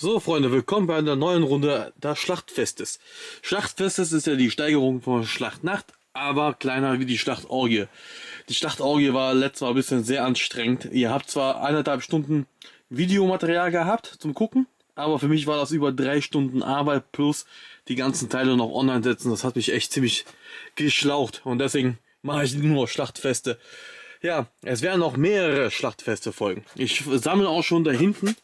So, Freunde, willkommen bei einer neuen Runde des Schlachtfestes. Schlachtfestes ist ja die Steigerung von Schlachtnacht, aber kleiner wie die Schlachtorgie. Die Schlachtorgie war letztes Mal ein bisschen sehr anstrengend. Ihr habt zwar 1,5 Stunden Videomaterial gehabt zum Gucken, aber für mich war das über 3 Stunden Arbeit plus die ganzen Teile noch online setzen. Das hat mich echt ziemlich geschlaucht und deswegen mache ich nur Schlachtfeste. Ja, es werden noch mehrere Schlachtfeste folgen. Ich sammle auch schon da hinten,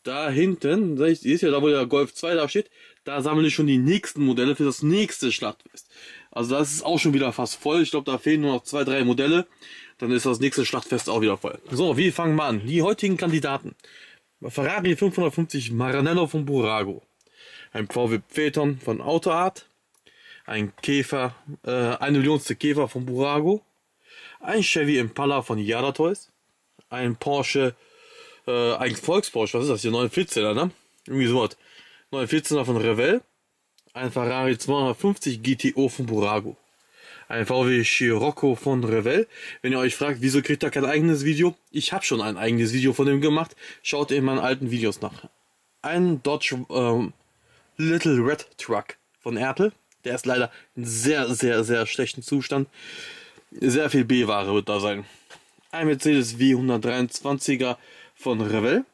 ist ja da, wo der Golf 2 da steht, da sammle ich schon die nächsten Modelle für das nächste Schlachtfest. Also das ist auch schon wieder fast voll. Ich glaube, da fehlen nur noch 2, 3 Modelle. Dann ist das nächste Schlachtfest auch wieder voll. So, wir fangen mal an. Die heutigen Kandidaten. Ferrari 550 Maranello von Burago. Ein VW Phaeton von Autoart. Ein Käfer, 1 Millionste Käfer von Burago. Ein Chevy Impala von Yada Toys. Ein Porsche ein Volks-Porsche, was ist das hier? 914er, ne? Irgendwie sowas. 914er von Revell. Ein Ferrari 250 GTO von Burago. Ein VW Scirocco von Revell. Wenn ihr euch fragt, wieso kriegt er kein eigenes Video? Ich habe schon ein eigenes Video von dem gemacht. Schaut in meinen alten Videos nach. Ein Dodge Little Red Truck von Ertel. Der ist leider in sehr, sehr, sehr schlechten Zustand. Sehr viel B-Ware wird da sein. Ein Mercedes W123er von Revell,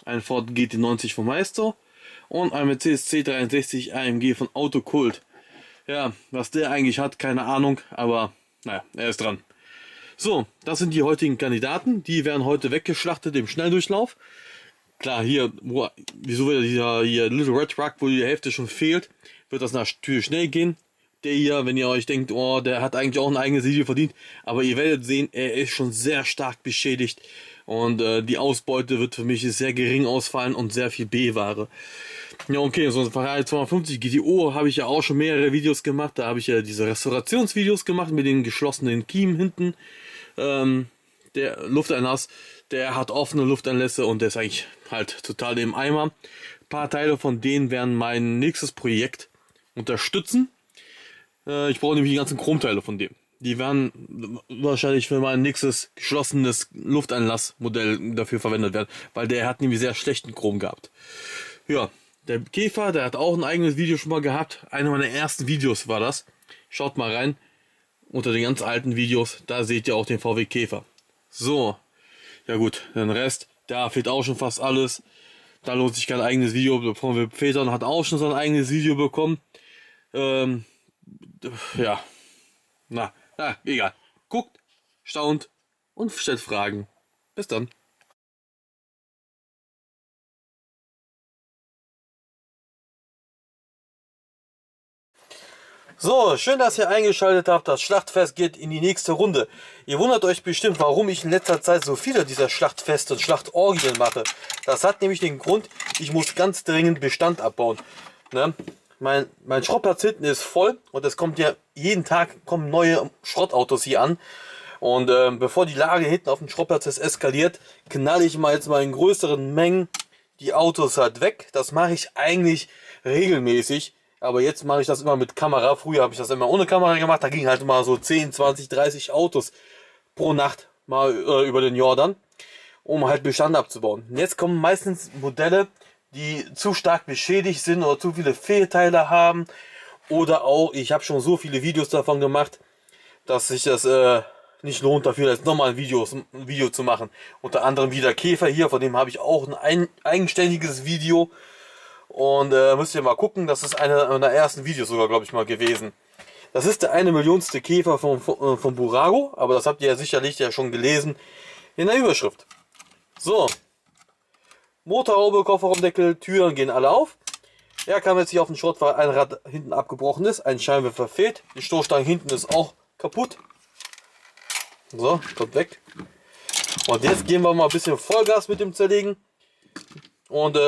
ein Ford GT90 von Meister und ein Mercedes C63 AMG von Autokult. Ja, was der eigentlich hat, keine Ahnung, aber naja, er ist dran. So, das sind die heutigen Kandidaten, die werden heute weggeschlachtet im Schnelldurchlauf. Klar, wieso wird dieser hier Little Red Truck, wo die Hälfte schon fehlt, wird das natürlich schnell gehen. Der hier, wenn ihr euch denkt, oh, der hat eigentlich auch ein eigenes Video verdient, aber ihr werdet sehen, er ist schon sehr stark beschädigt und die Ausbeute wird für mich sehr gering ausfallen und sehr viel B-Ware. Ja, okay, so ein Ferrari 250 GTO habe ich ja auch schon mehrere Videos gemacht, da habe ich ja diese Restaurationsvideos gemacht mit den geschlossenen Kiemen hinten. Der Lufteinlass, der hat offene Lufteinlässe und der ist eigentlich halt total im Eimer. Ein paar Teile von denen werden mein nächstes Projekt unterstützen. Ich brauche nämlich die ganzen Chromteile von dem. Die werden wahrscheinlich für mein nächstes geschlossenes Lufteinlassmodell dafür verwendet werden, weil der hat nämlich sehr schlechten Chrom gehabt. Ja, der Käfer, der hat auch ein eigenes Video schon mal gehabt. Einer meiner ersten Videos war das. Schaut mal rein. Unter den ganz alten Videos, da seht ihr auch den VW Käfer. So, ja gut, den Rest, da fehlt auch schon fast alles. Da lohnt sich kein eigenes Video. Der VW Phaeton hat auch schon sein eigenes Video bekommen. Ja, egal. Guckt, staunt und stellt Fragen. Bis dann. So, schön, dass ihr eingeschaltet habt. Das Schlachtfest geht in die nächste Runde. Ihr wundert euch bestimmt, warum ich in letzter Zeit so viele dieser Schlachtfeste und Schlachtorgien mache. Das hat nämlich den Grund, ich muss ganz dringend Bestand abbauen. Ne? Mein Schrottplatz hinten ist voll und es kommt ja jeden Tag kommen neue Schrottautos hier an. Und bevor die Lage hinten auf dem Schrottplatz eskaliert, knalle ich mal jetzt mal in größeren Mengen die Autos halt weg. Das mache ich eigentlich regelmäßig, aber jetzt mache ich das immer mit Kamera. Früher habe ich das immer ohne Kamera gemacht, da ging halt mal so 10, 20, 30 Autos pro Nacht mal über den Jordan, um halt Bestand abzubauen. Und jetzt kommen meistens Modelle, die zu stark beschädigt sind oder zu viele Fehlteile haben. Oder auch, ich habe schon so viele Videos davon gemacht, dass sich das nicht lohnt, dafür jetzt nochmal ein Video zu machen. Unter anderem wie der Käfer hier, von dem habe ich auch ein eigenständiges Video. Und müsst ihr mal gucken, das ist einer meiner ersten Videos sogar, glaube ich, mal gewesen. Das ist der 1 Millionste Käfer von Burago, aber das habt ihr ja sicherlich ja schon gelesen in der Überschrift. So. Motorhaube, Kofferraumdeckel, Türen gehen alle auf. Er kam jetzt hier auf den Schrott, weil ein Rad hinten abgebrochen ist, ein Scheinwerfer fehlt, die Stoßstange hinten ist auch kaputt. So, kommt weg. Und jetzt gehen wir mal ein bisschen Vollgas mit dem Zerlegen. Und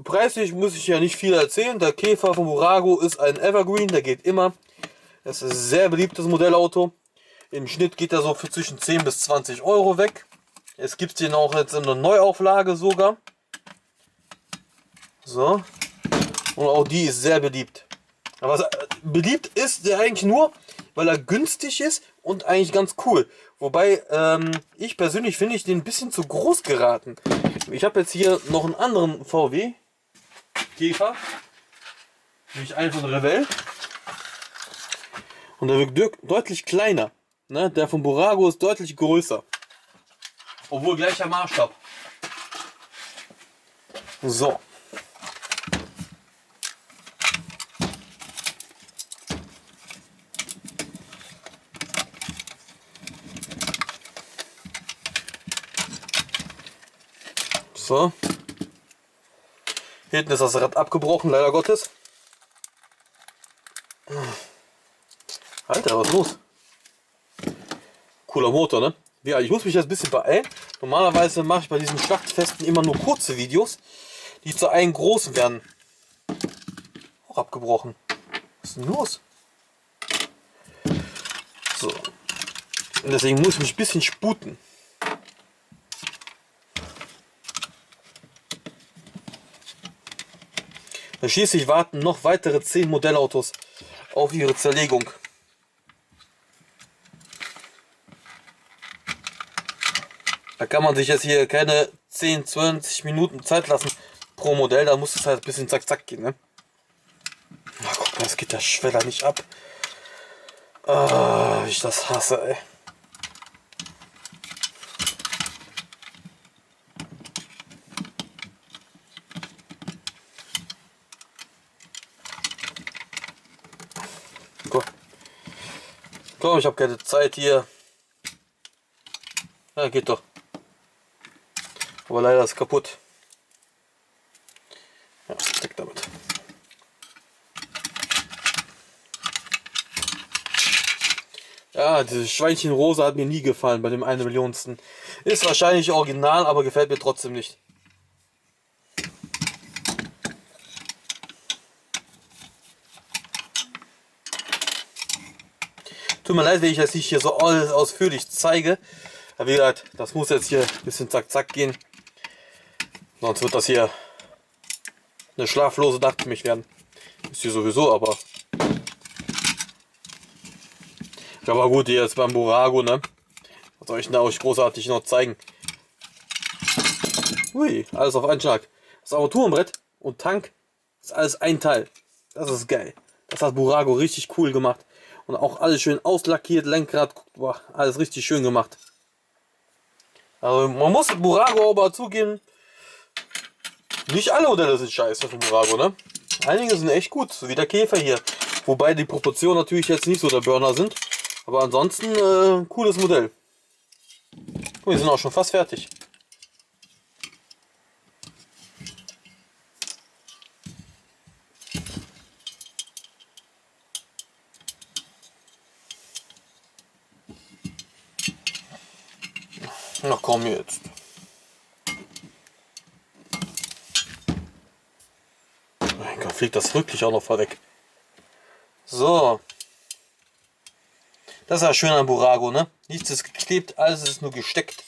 preislich muss ich ja nicht viel erzählen. Der Käfer von Burago ist ein Evergreen, der geht immer. Das ist ein sehr beliebtes Modellauto. Im Schnitt geht er so für zwischen 10 bis 20 Euro weg. Es gibt den auch jetzt in einer Neuauflage sogar. So. Und auch die ist sehr beliebt. Aber beliebt ist der eigentlich nur, weil er günstig ist und eigentlich ganz cool. Wobei, ich persönlich finde ich den ein bisschen zu groß geraten. Ich habe jetzt hier noch einen anderen VW. Käfer. Nämlich einen von Revell. Und der wirkt deutlich kleiner. Ne? Der von Burago ist deutlich größer. Obwohl gleicher Maßstab. So. So. Hinten ist das Rad abgebrochen, leider Gottes. Alter, was ist los? Cooler Motor, ne? Ja, ich muss mich jetzt ein bisschen beeilen. Normalerweise mache ich bei diesen Schlachtfesten immer nur kurze Videos, die zu einem großen werden. Auch abgebrochen. Was ist denn los? So. Und deswegen muss ich mich ein bisschen sputen. Schließlich warten noch weitere 10 Modellautos auf ihre Zerlegung. Da kann man sich jetzt hier keine 10, 20 Minuten Zeit lassen pro Modell. Da muss es halt ein bisschen zack zack gehen. Ne? Na, guck mal, das geht der Schweller nicht ab. Ah, wie ich das hasse, ey. Komm, ich habe keine Zeit hier. Ja, geht doch. Aber leider ist kaputt. Ja, weg damit. Ja, dieses Schweinchen Rosa hat mir nie gefallen bei dem 1 Millionsten. Ist wahrscheinlich original, aber gefällt mir trotzdem nicht. Tut mir leid, wenn ich das nicht hier so alles ausführlich zeige. Aber wie gesagt, das muss jetzt hier ein bisschen zack zack gehen. Sonst wird das hier eine schlaflose Nacht für mich werden. Ist hier sowieso, aber... Aber gut, hier jetzt beim Burago, ne? Was soll ich denn da euch großartig noch zeigen? Ui, alles auf einen Schlag. Das Armaturenbrett und Tank ist alles ein Teil. Das ist geil. Das hat Burago richtig cool gemacht. Und auch alles schön auslackiert, Lenkrad, boah, alles richtig schön gemacht. Also man muss Burago aber zugeben, nicht alle Modelle sind scheiße von Burago, ne? Einige sind echt gut, so wie der Käfer hier. Wobei die Proportionen natürlich jetzt nicht so der Burner sind. Aber ansonsten cooles Modell. Oh, wir sind auch schon fast fertig. Na komm jetzt. Mein Gott, fliegt das wirklich auch noch vorweg. So. Das ist ja schön an Burago, ne? Nichts ist geklebt, alles ist nur gesteckt.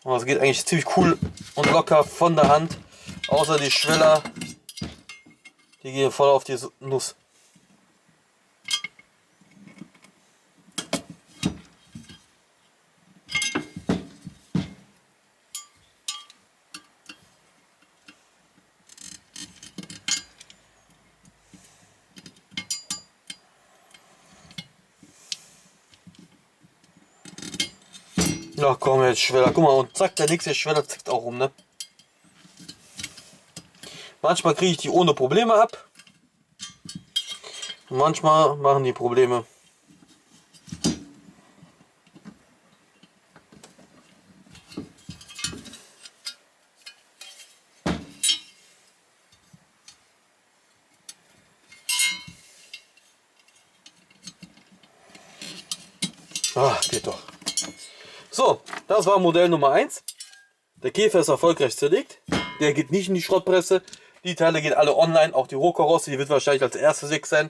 Und das geht eigentlich ziemlich cool und locker von der Hand. Außer die Schweller, die gehen voll auf die Nuss. Ja komm jetzt Schweller, guck mal, und zack, der nächste Schweller zickt auch rum, ne? Manchmal kriege ich die ohne Probleme ab. Und manchmal machen die Probleme. Ah, geht doch. So, das war Modell Nummer 1. Der Käfer ist erfolgreich zerlegt. Der geht nicht in die Schrottpresse. Die Teile gehen alle online. Auch die Rohkarosse, die wird wahrscheinlich als erstes weg sein.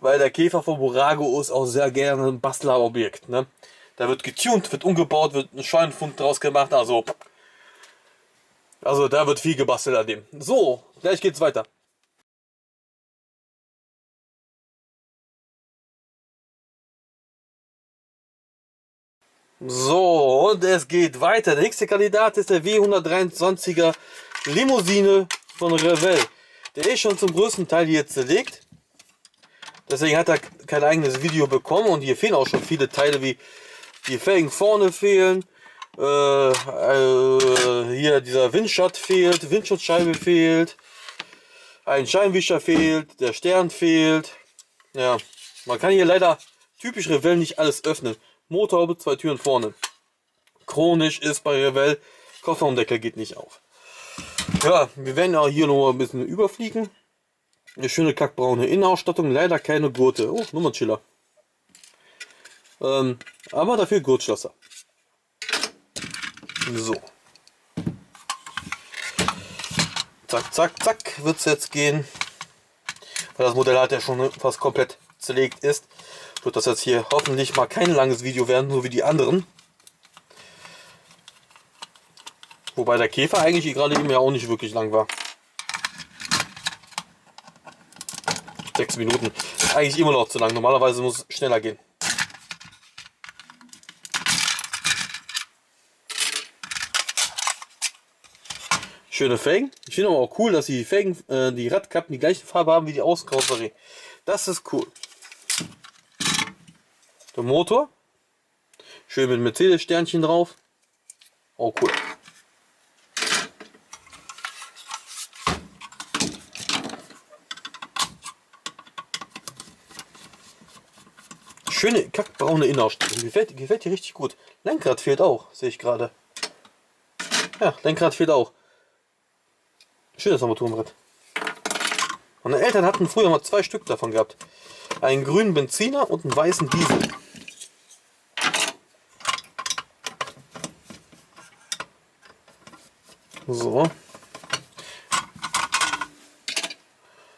Weil der Käfer von Burago ist auch sehr gerne ein Bastlerobjekt. Ne? Da wird getuned, wird umgebaut, wird ein Schweinfund draus gemacht. Also da wird viel gebastelt an dem. So, gleich geht's weiter. So, und es geht weiter. Der nächste Kandidat ist der W123er Limousine von Revell. Der ist schon zum größten Teil hier zerlegt. Deswegen hat er kein eigenes Video bekommen. Und hier fehlen auch schon viele Teile, wie die Felgen vorne fehlen. Hier dieser Windschatten fehlt, Windschutzscheibe fehlt. Ein Scheinwischer fehlt, der Stern fehlt. Ja, man kann hier leider typisch Revell nicht alles öffnen. Motorhaube, 2 Türen vorne. Chronisch ist bei Revell, Kofferraumdeckel geht nicht auf. Ja, wir werden auch hier noch ein bisschen überfliegen. Eine schöne kackbraune Innenausstattung, leider keine Gurte. Oh, Nummernschiller. Aber dafür Gurtschlosser. So. Zack, zack, zack, wird es jetzt gehen. Weil das Modell halt ja schon fast komplett zerlegt ist, wird das jetzt hier hoffentlich mal kein langes Video werden, so wie die anderen. Wobei der Käfer eigentlich gerade eben ja auch nicht wirklich lang war. 6 Minuten. Eigentlich immer noch zu lang. Normalerweise muss es schneller gehen. Schöne Felgen. Ich finde aber auch cool, dass die Felgen, die Radkappen die gleiche Farbe haben wie die Außenkarosserie. Das ist cool. Der Motor. Schön mit Mercedes-Sternchen drauf. Auch cool. Schöne kackbraune Innenausstattung. Gefällt dir richtig gut. Lenkrad fehlt auch, sehe ich gerade. Ja, Lenkrad fehlt auch. Schönes Armaturenbrett. Meine Eltern hatten früher mal 2 Stück davon gehabt. Einen grünen Benziner und einen weißen Diesel. So.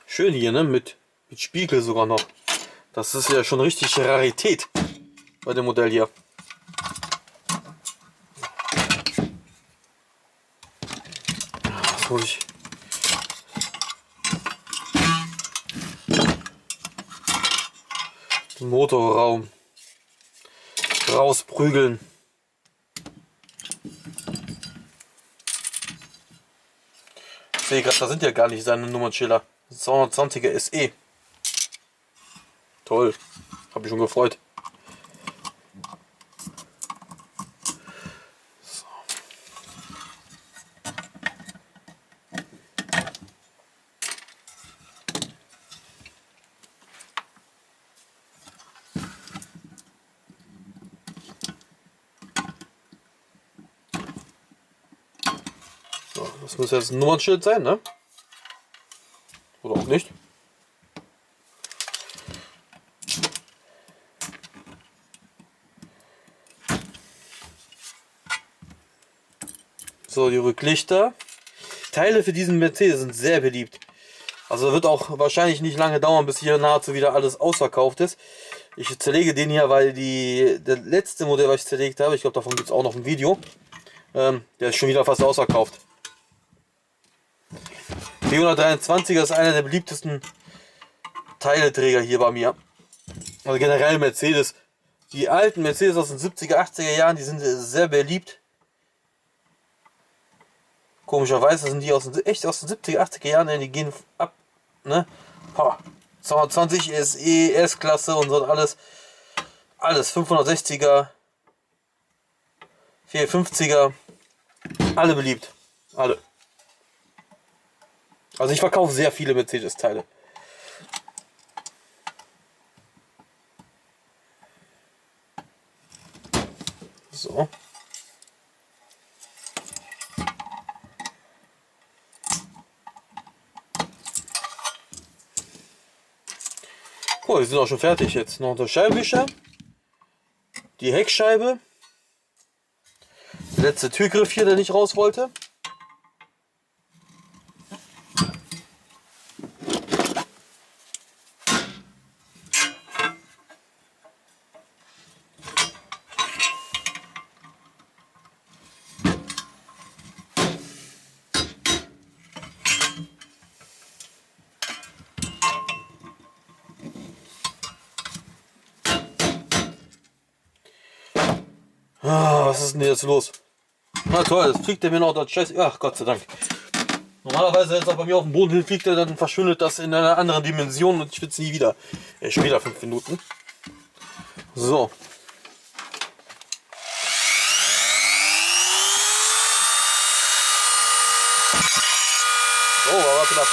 Schön hier, ne? Mit Spiegel sogar noch. Das ist ja schon richtig Rarität bei dem Modell hier. Was muss ich? Den Motorraum rausprügeln. Ich sehe gerade, da sind ja gar nicht seine Nummernschilder. 220er SE. Toll. Habe ich schon gefreut. So. So, das muss jetzt ein Nummernschild sein, ne? Oder auch nicht. So, die Rücklichter. Teile für diesen Mercedes sind sehr beliebt. Also wird auch wahrscheinlich nicht lange dauern, bis hier nahezu wieder alles ausverkauft ist. Ich zerlege den hier, weil der letzte Modell, was ich zerlegt habe, ich glaube davon gibt es auch noch ein Video, der ist schon wieder fast ausverkauft. 423er ist einer der beliebtesten Teileträger hier bei mir. Also generell Mercedes. Die alten Mercedes aus den 70er, 80er Jahren, die sind sehr beliebt. Komischerweise sind die echt aus den 70er, 80er Jahren, die gehen ab, ne? 220 SE, S-Klasse und so alles. Alles 560er, 450er, alle beliebt. Alle. Also ich verkaufe sehr viele Mercedes-Teile. So. Cool, wir sind auch schon fertig jetzt. Noch der Scheibenwischer, die Heckscheibe, der letzte Türgriff hier, der nicht raus wollte. Was ist denn jetzt los? Na toll, jetzt fliegt er mir noch das Scheiß. Ach Gott sei Dank. Normalerweise, wenn es auch bei mir auf dem Boden hinfliegt, dann verschwindet das in einer anderen Dimension und ich will es nie wieder. Schon wieder 5 Minuten. So. Oh, aber knapp.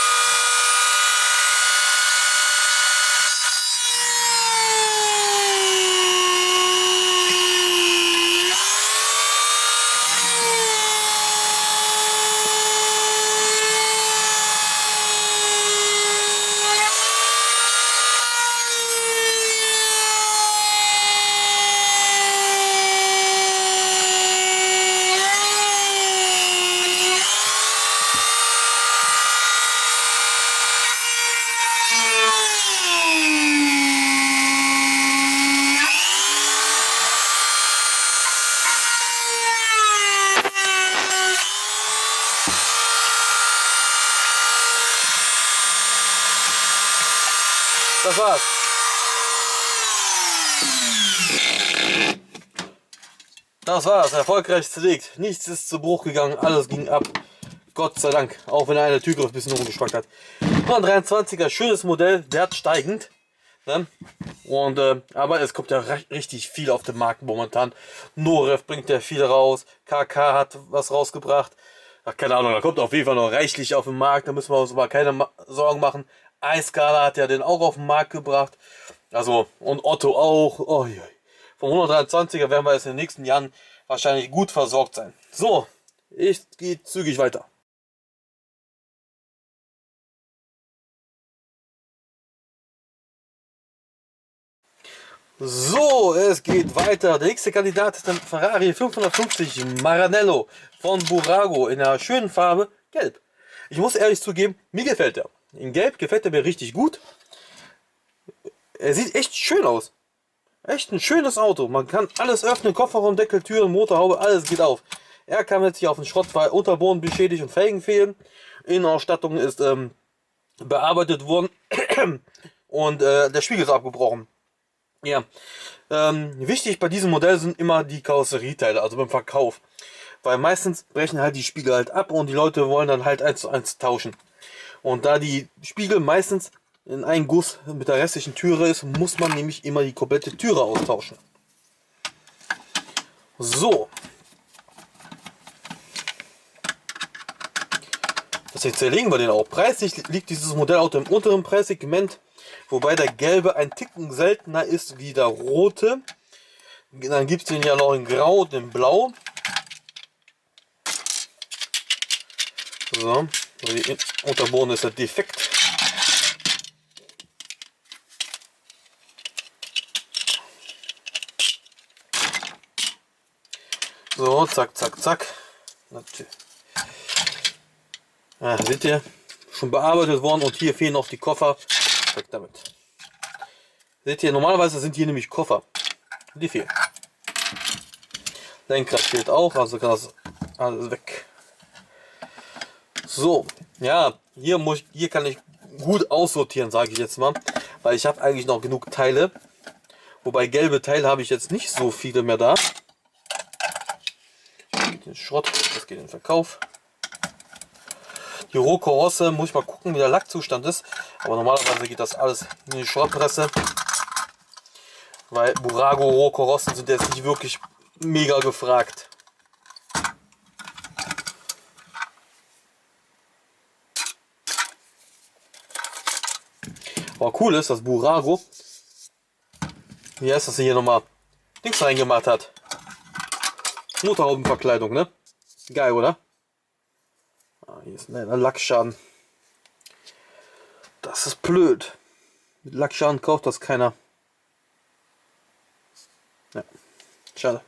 Das war's. Das war's. Erfolgreich zerlegt. Nichts ist zu Bruch gegangen. Alles ging ab. Gott sei Dank. Auch wenn eine Türgriff ein bisschen rumgeschwackt hat. 23er, schönes Modell. wertsteigend. Ne? Und, aber es kommt ja richtig viel auf den Markt momentan. Norev bringt ja viel raus. KK hat was rausgebracht. Ach, keine Ahnung, da kommt auf jeden Fall noch reichlich auf den Markt. Da müssen wir uns mal keine Sorgen machen. iScala hat ja den auch auf den Markt gebracht. Also, und Otto auch. Oh, vom 123er werden wir jetzt in den nächsten Jahren wahrscheinlich gut versorgt sein. So, ich gehe zügig weiter. So, es geht weiter. Der nächste Kandidat ist ein Ferrari 550 Maranello von Burago in einer schönen Farbe Gelb. Ich muss ehrlich zugeben, mir gefällt er. In Gelb gefällt er mir richtig gut. Er sieht echt schön aus. Echt ein schönes Auto. Man kann alles öffnen, Kofferraumdeckel, Türen, Motorhaube, alles geht auf. Er kam jetzt hier auf den Schrott, weil Unterboden beschädigt und Felgen fehlen. Innenausstattung ist bearbeitet worden und der Spiegel ist abgebrochen. Ja, wichtig bei diesem Modell sind immer die Karosserieteile, also beim Verkauf. Weil meistens brechen halt die Spiegel halt ab und die Leute wollen dann halt 1:1 tauschen. Und da die Spiegel meistens in einen Guss mit der restlichen Türe ist, muss man nämlich immer die komplette Türe austauschen. So. Jetzt zerlegen wir den auch. Preislich liegt dieses Modellauto im unteren Preissegment, wobei der gelbe ein Ticken seltener ist wie der rote. Dann gibt es den ja noch in Grau und in Blau. So, der Unterboden ist ja defekt. So, zack, zack, zack. Ja, seht ihr, schon bearbeitet worden und hier fehlen noch die Koffer. Weg damit. Seht ihr, normalerweise sind hier nämlich Koffer. Die fehlen. Lenkrad fehlt auch, also kann das alles weg. So, ja, hier kann ich gut aussortieren, sage ich jetzt mal, weil ich habe eigentlich noch genug Teile. Wobei gelbe Teile habe ich jetzt nicht so viele mehr da. Das geht in den Schrott, das geht in den Verkauf. Die Rohkarosse muss ich mal gucken, wie der Lackzustand ist. Aber normalerweise geht das alles in die Schrottpresse. Weil Burago Rohkarossen sind jetzt nicht wirklich mega gefragt. Aber cool ist, dass Burago, wie heißt das hier nochmal, Dings reingemacht hat. Motorhaubenverkleidung, ne? Geil, oder? Hier ist ein Lackschaden. Das ist blöd. Mit Lackschaden kauft das keiner. Ja, schade.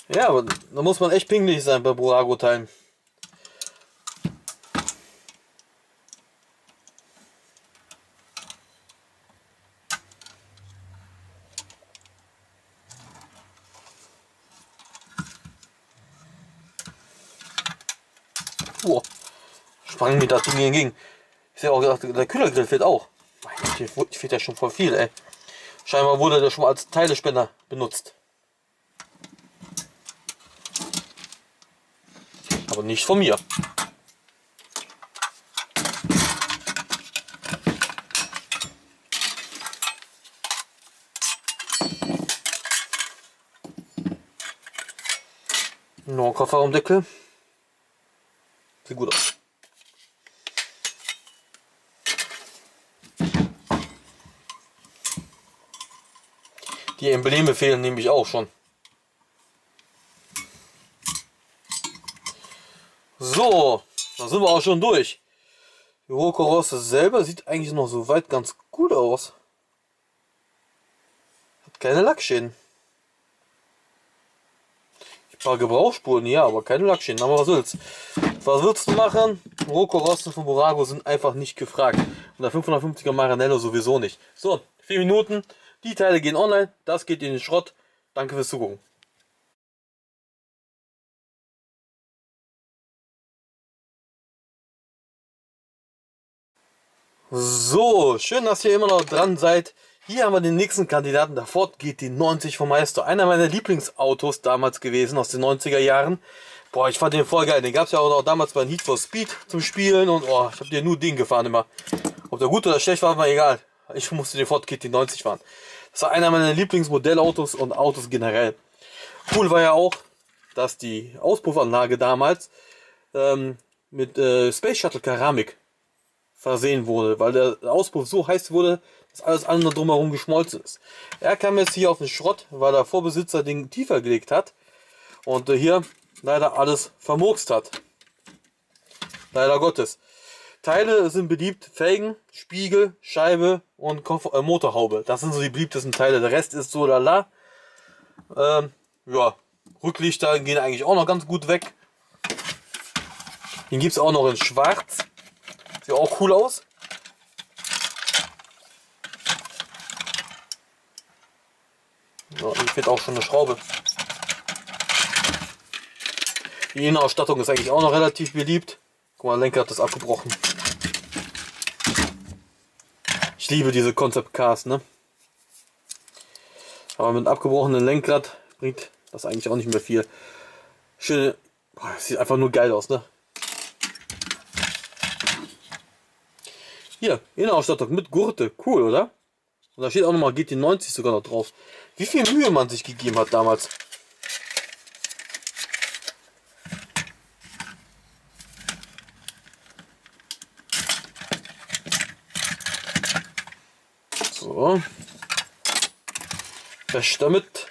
Ja, aber da muss man echt pingelig sein bei Burago-Teilen. Oh, sprang mir das Ding entgegen. Ich sehe auch gedacht, der Kühlergrill fehlt auch. Hier fehlt ja schon voll viel, ey. Scheinbar wurde der schon mal als Teilespender benutzt. und nicht von mir. Noch ein Kofferraumdeckel. Sieht gut aus. Die Embleme fehlen nämlich auch schon. So, da sind wir auch schon durch. Die Rohkarosse selber sieht eigentlich noch soweit ganz gut aus. Hat keine Lackschäden. Ein paar Gebrauchsspuren, ja, aber keine Lackschäden. Aber was willst du? Was willst du machen? Rohkarossen von Burago sind einfach nicht gefragt. Und der 550er Maranello sowieso nicht. So, 4 Minuten. Die Teile gehen online. Das geht in den Schrott. Danke fürs Zugucken. So, schön, dass ihr immer noch dran seid. Hier haben wir den nächsten Kandidaten, der Ford GT90 vom Meister. Einer meiner Lieblingsautos damals gewesen, aus den 90er Jahren. Boah, ich fand den voll geil. Den gab es ja auch noch damals bei Need for Speed zum Spielen. Und oh, ich habe den nur den gefahren immer. Ob der gut oder schlecht war, war egal. Ich musste den Ford GT90 fahren. Das war einer meiner Lieblingsmodellautos und Autos generell. Cool war ja auch, dass die Auspuffanlage damals mit Space Shuttle Keramik versehen wurde, weil der Auspuff so heiß wurde, dass alles andere drumherum geschmolzen ist. Er kam jetzt hier auf den Schrott, weil der Vorbesitzer den tiefer gelegt hat und hier leider alles vermurkst hat. Leider Gottes. Teile sind beliebt: Felgen, Spiegel, Scheibe und Motorhaube. Das sind so die beliebtesten Teile. Der Rest ist so lala. Ja, Rücklichter gehen eigentlich auch noch ganz gut weg. Den gibt es auch noch in Schwarz. Sieht auch cool aus. Ja, hier fehlt auch schon eine Schraube. Die Innenausstattung ist eigentlich auch noch relativ beliebt. Guck mal, Lenkrad ist abgebrochen. Ich liebe diese Concept Cars, ne? Aber mit abgebrochenem Lenkrad bringt das eigentlich auch nicht mehr viel. Schöne, sieht einfach nur geil aus, ne? Hier, Innenausstattung mit Gurte. Cool, oder? Und da steht auch nochmal GT90 sogar noch drauf. Wie viel Mühe man sich gegeben hat damals. So. Recht damit.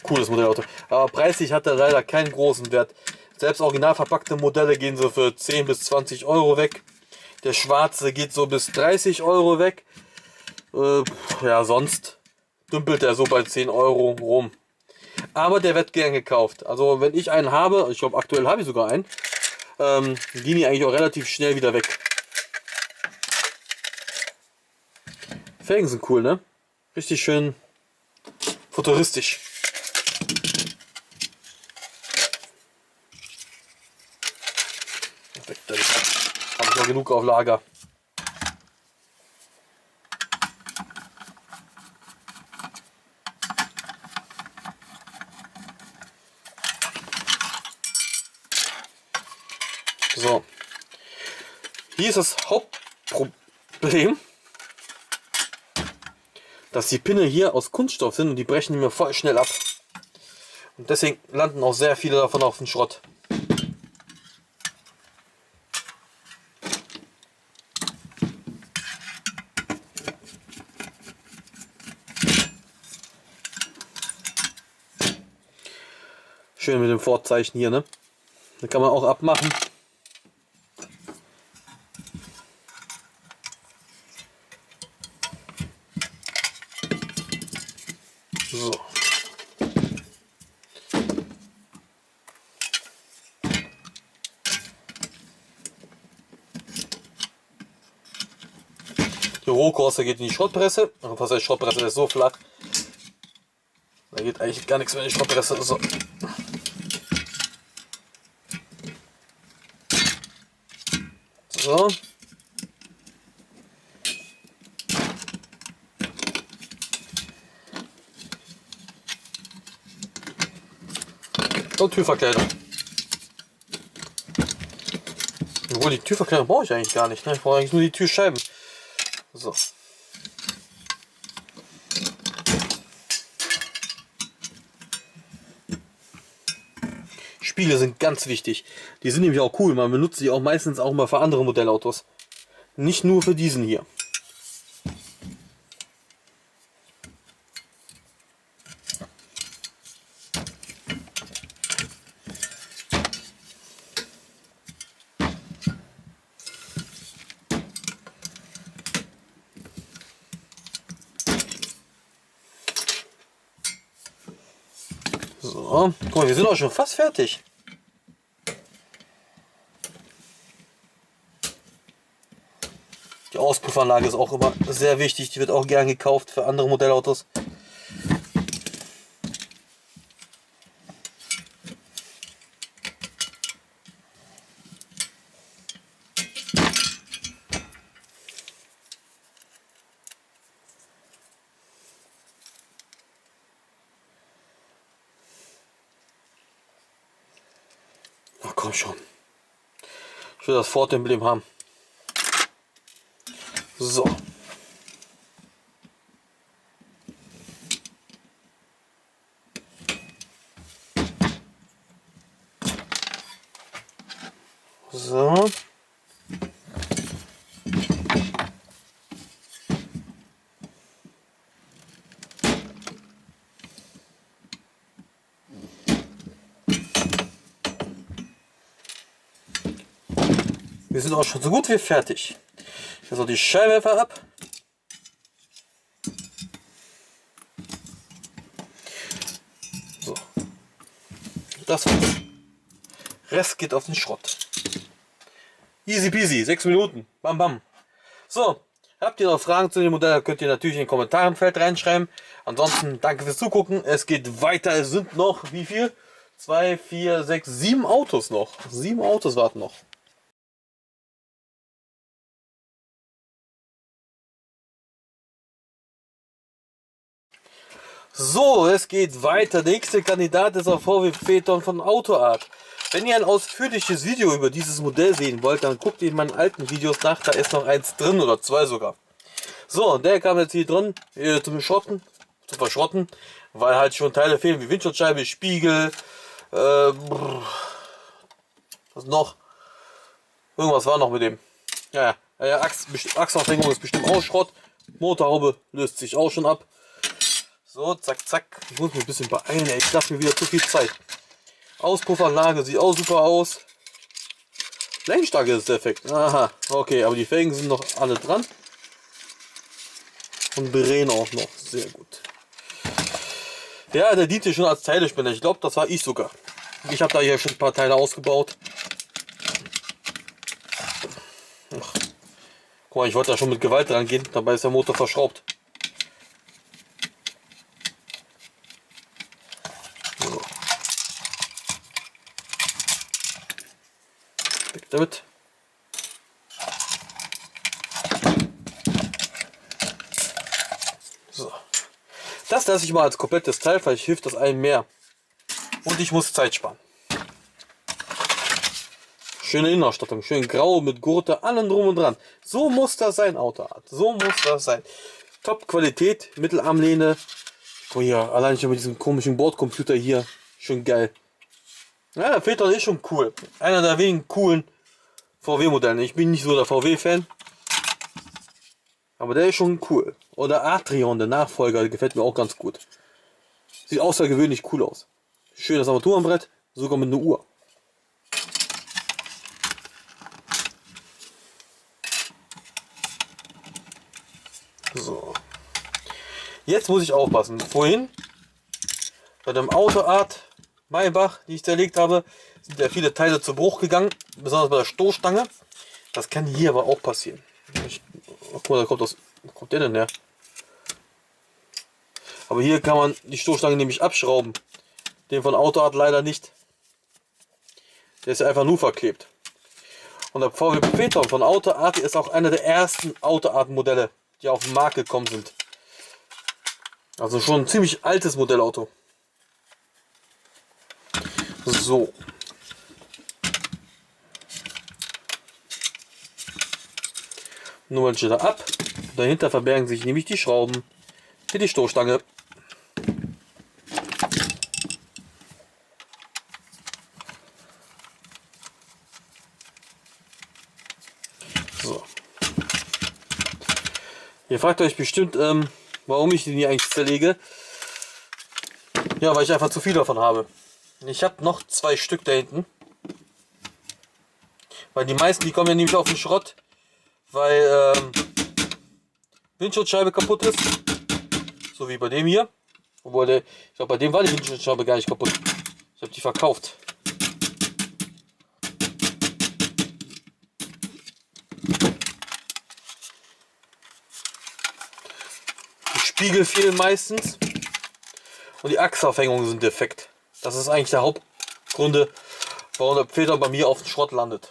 Cooles Modellauto. Aber preislich hat er leider keinen großen Wert. Selbst original verpackte Modelle gehen so für 10 bis 20 Euro weg. Der schwarze geht so bis 30 Euro weg. Ja, sonst dümpelt er so bei 10 Euro rum. Aber der wird gern gekauft. Also wenn ich einen habe, ich glaube aktuell habe ich sogar einen, gehen die eigentlich auch relativ schnell wieder weg. Felgen sind cool, ne? Richtig schön futuristisch. Habe ich noch genug auf Lager. So. Hier ist das Hauptproblem, dass die Pinne hier aus Kunststoff sind und die brechen mir voll schnell ab. Und deswegen landen auch sehr viele davon auf den Schrott. Schön mit dem Vorzeichen hier, ne? Da kann man auch abmachen. So. Die Rohkarosse geht in die Schrottpresse. Was heißt Schrottpresse? Das ist so flach. Da geht eigentlich gar nichts mehr in die Schrottpresse. So. So. Und Türverkleidung. Obwohl, die Türverkleidung brauche ich eigentlich gar nicht. Ne? Ich brauche eigentlich nur die Türscheiben. So. Spiegel sind ganz wichtig. Die sind nämlich auch cool. Man benutzt die auch meistens auch mal für andere Modellautos. Nicht nur für diesen hier. So, guck mal, wir sind auch schon fast fertig. Die Auspuffanlage ist auch immer sehr wichtig. Die wird auch gern gekauft für andere Modellautos. Ach komm schon. Ich will das Ford-Emblem haben. So. So. Wir sind auch schon so gut wie fertig. Jetzt noch die Scheinwerfer ab. So. Das war's. Rest geht auf den Schrott. Easy peasy, 6 Minuten. Bam bam. So, habt ihr noch Fragen zu dem Modell, könnt ihr natürlich in den Kommentarfeld reinschreiben. Ansonsten danke fürs Zugucken. Es geht weiter. Es sind noch, wie viel? 2, 4, 6, 7 Autos noch. 7 Autos warten noch. So, es geht weiter. Der nächste Kandidat ist auf VW Phaeton von AutoArt. Wenn ihr ein ausführliches Video über dieses Modell sehen wollt, dann guckt in meinen alten Videos nach. Da ist noch eins drin oder 2 sogar. So, der kam jetzt hier drin zum Verschrotten, weil halt schon Teile fehlen wie Windschutzscheibe, Spiegel, was noch? Irgendwas war noch mit dem. Ja, Achsaufhängung ist bestimmt auch Schrott. Motorhaube löst sich auch schon ab. So, zack, zack. Ich muss mich ein bisschen beeilen, ey. Ich lasse mir wieder zu viel Zeit. Auspuffanlage sieht auch super aus. Lenkstange ist defekt. Aha, okay, aber die Felgen sind noch alle dran. Und drehen auch noch. Sehr gut. Ja, der diente schon als Teilespender. Ich glaube, das war ich sogar. Ich habe da hier schon ein paar Teile ausgebaut. Ach. Guck mal, ich wollte da schon mit Gewalt rangehen. Dabei ist der Motor verschraubt. So. Weg damit. So. Das lasse ich mal als komplettes Teil, vielleicht hilft das einem mehr. Und ich muss Zeit sparen. Schöne Innenausstattung, schön grau mit Gurte, allem drum und dran. So muss das sein, AutoArt. So muss das sein. Top Qualität, Mittelarmlehne. Oh ja, allein schon mit diesem komischen Bordcomputer hier. Schon geil. Ja, der Phaeton ist schon cool. Einer der wenigen coolen VW-Modelle. Ich bin nicht so der VW-Fan. Aber der ist schon cool. Oder Atrion, der Nachfolger, der gefällt mir auch ganz gut. Sieht außergewöhnlich cool aus. Schönes Armaturenbrett, sogar mit einer Uhr. So. Jetzt muss ich aufpassen. Vorhin bei dem AutoArt Maybach, die ich zerlegt habe, sind ja viele Teile zu Bruch gegangen, besonders bei der Stoßstange. Das kann hier aber auch passieren. Guck mal, wo kommt der denn her? Aber hier kann man die Stoßstange nämlich abschrauben. Den von AutoArt leider nicht. Der ist einfach nur verklebt. Und der VW Phaeton von AutoArt ist auch einer der ersten AutoArt Modelle, die auf den Markt gekommen sind. Also schon ein ziemlich altes Modellauto. So. Nummern da ab. Dahinter verbergen sich nämlich die Schrauben für die Stoßstange. So. Ihr fragt euch bestimmt, warum ich den hier eigentlich zerlege. Ja, weil ich einfach zu viel davon habe. Ich habe noch 2 Stück da hinten. Weil die meisten, die kommen ja nämlich auf den Schrott, weil Windschutzscheibe kaputt ist. So wie bei dem hier. Obwohl, ich glaube, bei dem war die Windschutzscheibe gar nicht kaputt. Ich habe die verkauft. Die Spiegel fehlen meistens. Und die Achsaufhängungen sind defekt. Das ist eigentlich der Hauptgrund, warum der Phaeton bei mir auf den Schrott landet.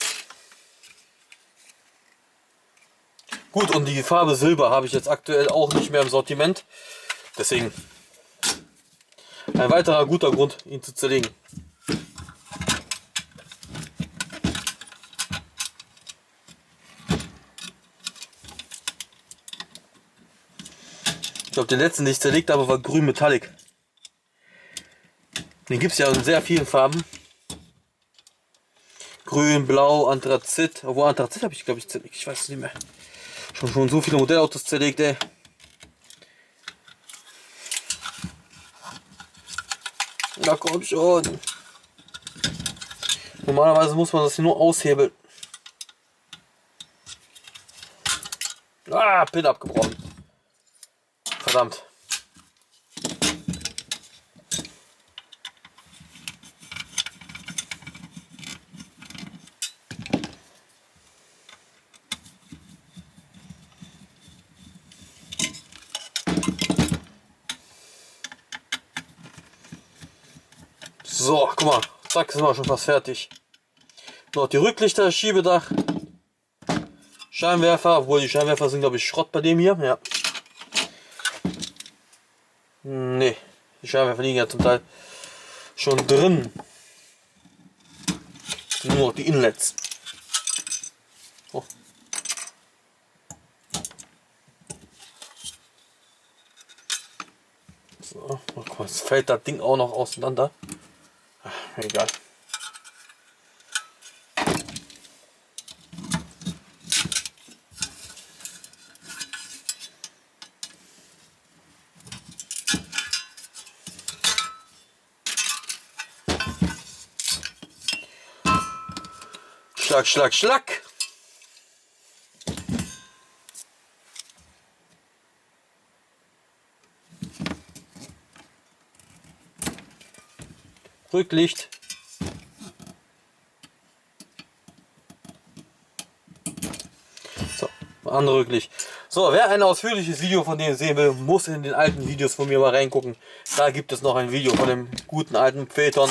Gut, und die Farbe Silber habe ich jetzt aktuell auch nicht mehr im Sortiment. Deswegen ein weiterer guter Grund, ihn zu zerlegen. Ich glaube, den letzten, den ich zerlegt habe, war grün Metallic. Den gibt es ja in sehr vielen Farben. Grün, Blau, Anthrazit. Obwohl Anthrazit habe ich, glaube ich, zerlegt. Ich weiß es nicht mehr. Schon so viele Modellautos zerlegt, ey. Na komm schon. Normalerweise muss man das hier nur aushebeln. Ah, Pin abgebrochen. Verdammt. So, guck mal, zack, sind wir schon fast fertig. Noch die Rücklichter, Schiebedach, Scheinwerfer, obwohl die Scheinwerfer sind, glaube ich, Schrott bei dem hier. Ja. Nee, die Scheinwerfer liegen ja zum Teil schon drin. Nur noch die Inlets. Oh. So, guck mal, jetzt fällt das Ding auch noch auseinander. Egal. Schlag, Schlag, Schlag. Rücklicht. So, andere Rücklicht. So, wer ein ausführliches Video von dem sehen will, muss in den alten Videos von mir mal reingucken. Da gibt es noch ein Video von dem guten alten Phaeton.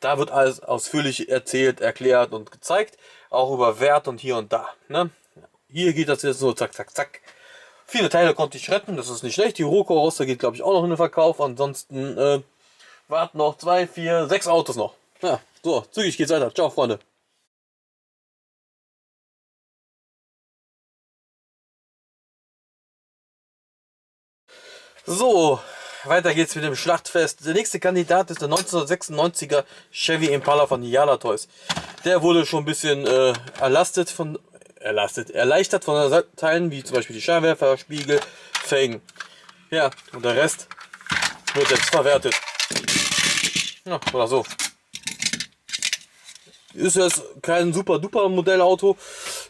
Da wird alles ausführlich erzählt, erklärt und gezeigt. Auch über Wert und hier und da. Ne? Hier geht das jetzt so zack, zack, zack. Viele Teile konnte ich retten, das ist nicht schlecht. Die Rohkarosse geht, glaube ich, auch noch in den Verkauf. Ansonsten warten noch 2, 4, 6 Autos noch. Ja, so, zügig geht's weiter. Ciao, Freunde. So, weiter geht's mit dem Schlachtfest. Der nächste Kandidat ist der 1996er Chevy Impala von Yala Toys. Der wurde schon ein bisschen erleichtert von den Teilen, wie zum Beispiel die Scheinwerfer, Spiegel, Felgen. Ja, und der Rest wird jetzt verwertet. Ja, oder so. Ist jetzt kein super duper Modellauto,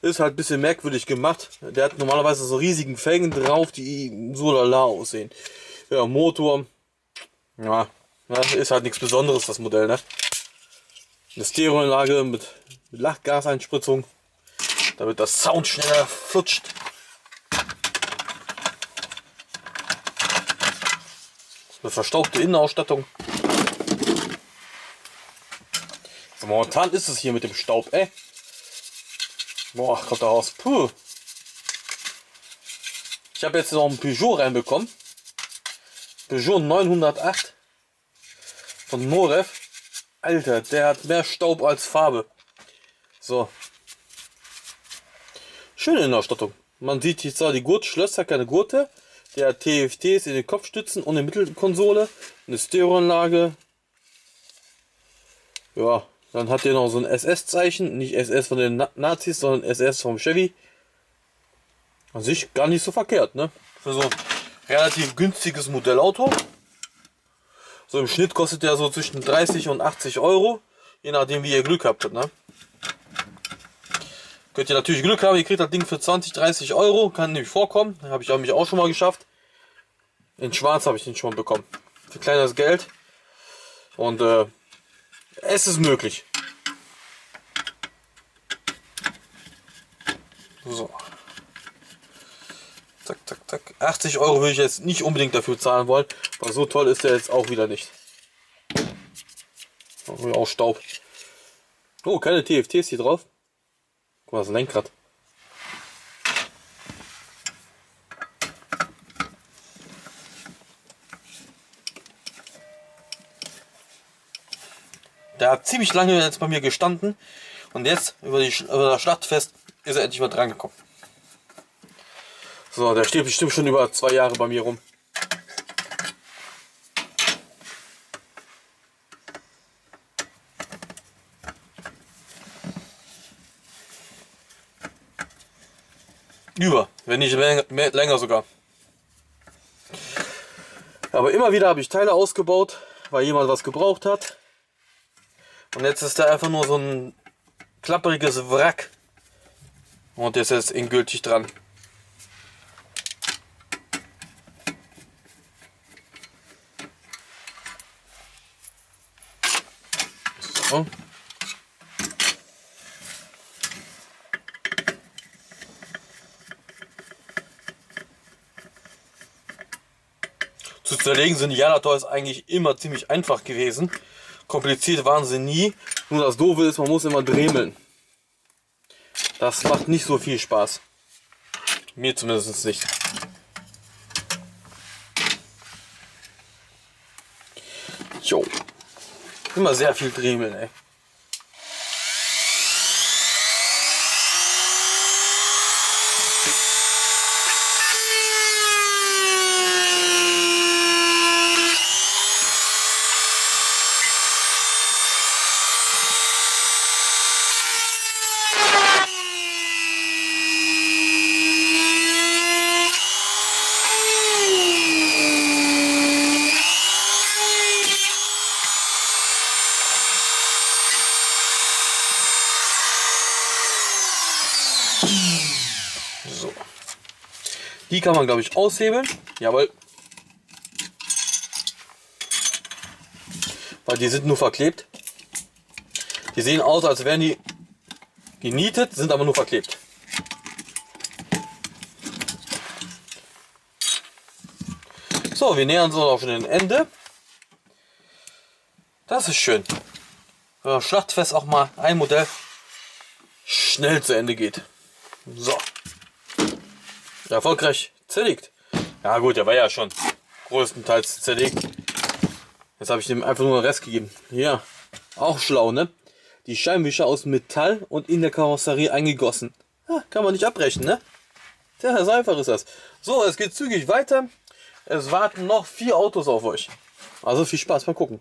ist halt ein bisschen merkwürdig gemacht. Der hat normalerweise so riesigen Felgen drauf, die so lala aussehen. Ja, Motor, ja, ist halt nichts Besonderes, das Modell, ne? Eine Stereoanlage mit Lachgaseinspritzung, damit das Sound schneller flutscht. Eine verstaubte Innenausstattung. So, momentan ist es hier mit dem Staub, ey. Boah, kommt da raus. Puh. Ich habe jetzt noch ein Peugeot reinbekommen. Peugeot 908 von Morev. Alter, der hat mehr Staub als Farbe. So. Schöne Innenausstattung. Man sieht hier zwar die Gurtschlösser, keine Gurte. Der hat TFTs in den Kopfstützen und in der Mittelkonsole. Eine Stereoanlage. Ja, dann hat der noch so ein SS-Zeichen. Nicht SS von den Nazis, sondern SS vom Chevy. An sich gar nicht so verkehrt, ne? Für so ein relativ günstiges Modellauto. So im Schnitt kostet der so zwischen 30 und 80 Euro. Je nachdem wie ihr Glück habt, ne? Könnt ihr natürlich Glück haben, ihr kriegt das Ding für 20, 30 Euro. Kann nämlich vorkommen. Habe ich mich auch schon mal geschafft. In Schwarz habe ich den schon bekommen. Für kleines Geld. Und es ist möglich. So. Zack, zack, zack. 80 Euro würde ich jetzt nicht unbedingt dafür zahlen wollen. Weil so toll ist der jetzt auch wieder nicht. Auch Staub. Oh, keine TFTs hier drauf. Guck mal, das ist ein Lenkrad. Der hat ziemlich lange jetzt bei mir gestanden. Und jetzt, über das Schlachtfest, ist er endlich mal dran gekommen. So, der steht bestimmt schon über 2 Jahre bei mir rum. Wenn nicht länger sogar. Aber immer wieder habe ich Teile ausgebaut, weil jemand was gebraucht hat. Und jetzt ist da einfach nur so ein klapperiges Wrack. Und der ist jetzt endgültig dran. So. Zu zerlegen sind die Jana-Toys eigentlich immer ziemlich einfach gewesen. Kompliziert waren sie nie. Nur das Doofe ist, man muss immer dremeln. Das macht nicht so viel Spaß. Mir zumindest nicht. Jo. Immer sehr viel dremeln, ey. So. Die kann man, glaube ich, aushebeln. Jawohl. Weil die sind nur verklebt. Die sehen aus, als wären die genietet, sind aber nur verklebt. So, wir nähern uns auch schon dem Ende. Das ist schön. Wenn beim Schlachtfest auch mal ein Modell schnell zu Ende geht. So. Erfolgreich zerlegt. Ja gut, der war ja schon größtenteils zerlegt. Jetzt habe ich dem einfach nur den Rest gegeben. Ja, auch schlau, ne? Die Scheinwischer aus Metall und in der Karosserie eingegossen. Ja, kann man nicht abbrechen, ne? Tja, so einfach ist das. So, es geht zügig weiter. Es warten noch 4 Autos auf euch. Also viel Spaß beim Gucken.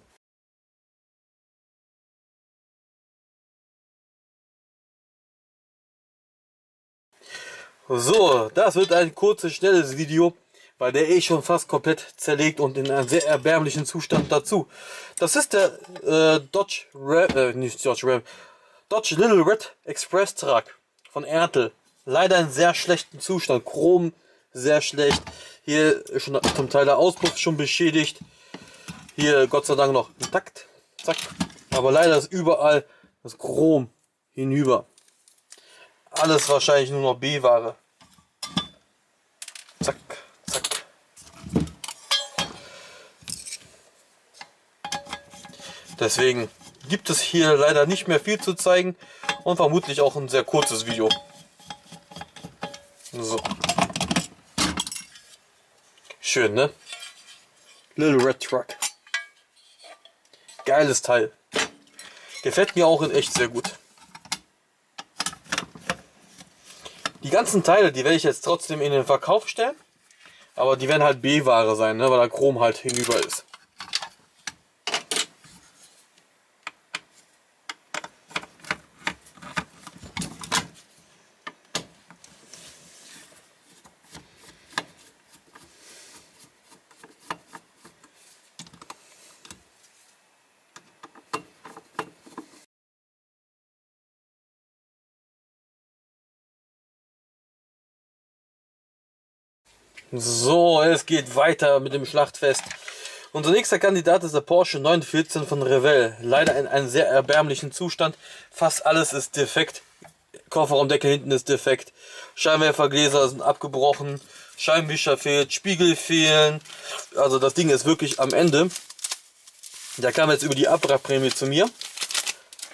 So, das wird ein kurzes, schnelles Video, weil der schon fast komplett zerlegt und in einem sehr erbärmlichen Zustand dazu. Das ist der Dodge Little Red Express Truck von Ertl. Leider in sehr schlechtem Zustand. Chrom sehr schlecht. Hier ist schon zum Teil der Auspuff schon beschädigt. Hier Gott sei Dank noch intakt. Zack. Aber leider ist überall das Chrom hinüber. Alles wahrscheinlich nur noch B-Ware. Zack, zack. Deswegen gibt es hier leider nicht mehr viel zu zeigen und vermutlich auch ein sehr kurzes Video. So. Schön, ne? Little Red Truck. Geiles Teil. Gefällt mir auch in echt sehr gut. Die ganzen Teile, die werde ich jetzt trotzdem in den Verkauf stellen. Aber die werden halt B-Ware sein, ne, weil da Chrom halt hinüber ist. So, es geht weiter mit dem Schlachtfest. Unser nächster Kandidat ist der Porsche 914 von Revell. Leider in einem sehr erbärmlichen Zustand. Fast alles ist defekt. Kofferraumdeckel hinten ist defekt. Scheinwerfergläser sind abgebrochen. Scheinwischer fehlt. Spiegel fehlen. Also das Ding ist wirklich am Ende. Der kam jetzt über die Abwrackprämie zu mir.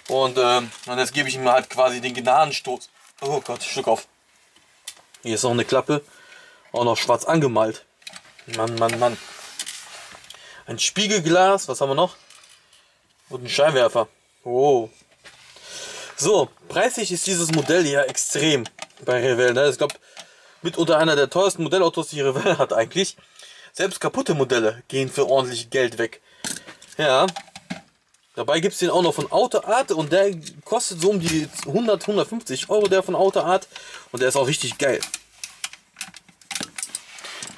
Und jetzt gebe ich ihm halt quasi den Gnadenstoß. Oh Gott, Stück auf. Hier ist noch eine Klappe. Auch noch schwarz angemalt. Mann, Mann, Mann. Ein Spiegelglas. Was haben wir noch? Und ein Scheinwerfer. Oh. So, preislich ist dieses Modell hier extrem bei Revell. Ne? Ich glaube, mitunter einer der teuersten Modellautos, die Revell hat eigentlich. Selbst kaputte Modelle gehen für ordentlich Geld weg. Ja. Dabei gibt es den auch noch von AutoArt und der kostet so um die 100, 150 Euro, der von AutoArt. Und der ist auch richtig geil.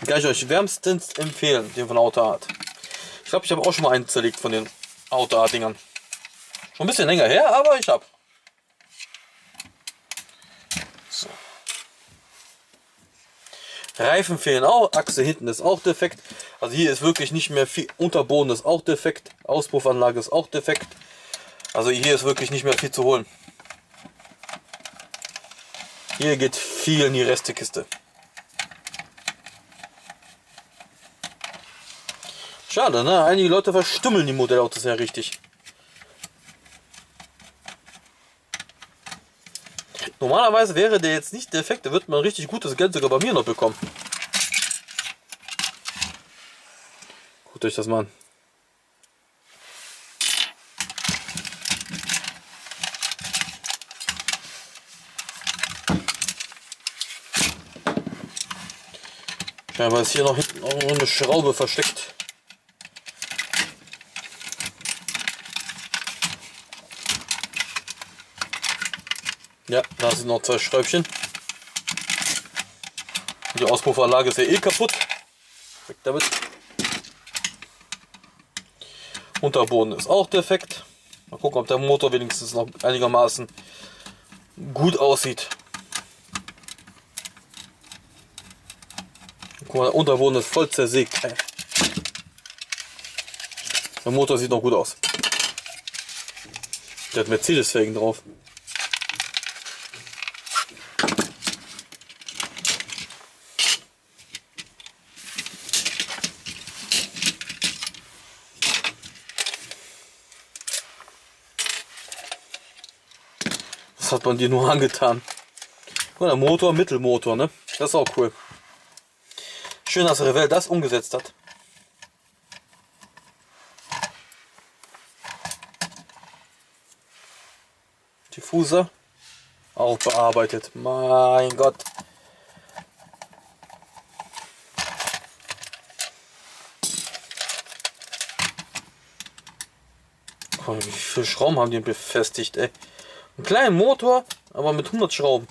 Kann ich euch wärmstens empfehlen, den von AutoArt. Ich glaube, ich habe auch schon mal einen zerlegt von den AutoArt-Dingern. Schon ein bisschen länger her, aber ich habe. So. Reifen fehlen auch, Achse hinten ist auch defekt. Also hier ist wirklich nicht mehr viel. Unterboden ist auch defekt. Auspuffanlage ist auch defekt. Also hier ist wirklich nicht mehr viel zu holen. Hier geht viel in die Restekiste. Schade, ne? Einige Leute verstümmeln die Modellautos ja richtig. Normalerweise wäre der jetzt nicht defekt, da wird man richtig gutes Geld sogar bei mir noch bekommen. Guckt euch das mal an. Scheinbar ist hier noch hinten auch noch eine Schraube versteckt. Ja, da sind noch 2 Schräubchen. Die Auspuffanlage ist ja eh kaputt. Weg damit. Unterboden ist auch defekt. Mal gucken, ob der Motor wenigstens noch einigermaßen gut aussieht. Guck mal, der Unterboden ist voll zersägt. Der Motor sieht noch gut aus. Der hat Mercedes-Felgen drauf. Was hat man dir nur angetan? Und der Motor, Mittelmotor, ne? Das ist auch cool. Schön, dass Revell das umgesetzt hat. Diffuser auch bearbeitet. Mein Gott. Oh, wie viele Schrauben haben die befestigt, ey? Ein kleiner Motor, aber mit 100 Schrauben.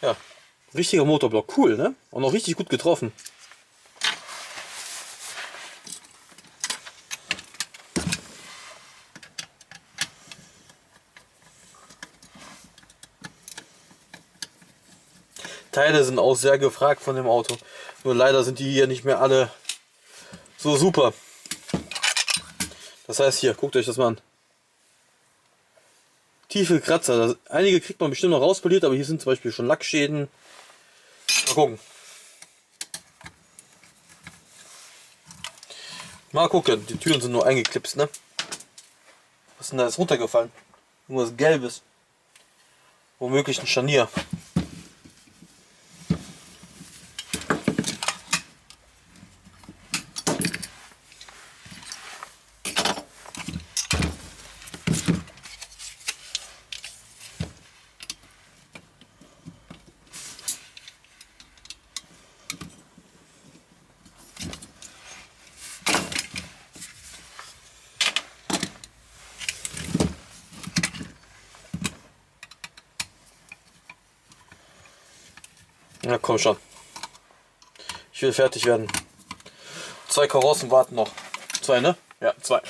Ja, richtiger Motorblock, cool, ne? Und auch richtig gut getroffen. Teile sind auch sehr gefragt von dem Auto. Nur leider sind die hier nicht mehr alle so super. Das heißt hier, guckt euch das mal an. Tiefe Kratzer. Einige kriegt man bestimmt noch rauspoliert, aber hier sind zum Beispiel schon Lackschäden. Mal gucken. Mal gucken. Die Türen sind nur eingeklipst, ne? Was ist denn da jetzt runtergefallen? Irgendwas Gelbes. Womöglich ein Scharnier. Na komm schon. Ich will fertig werden. 2 Karossen warten noch. 2, ne? Ja, 2.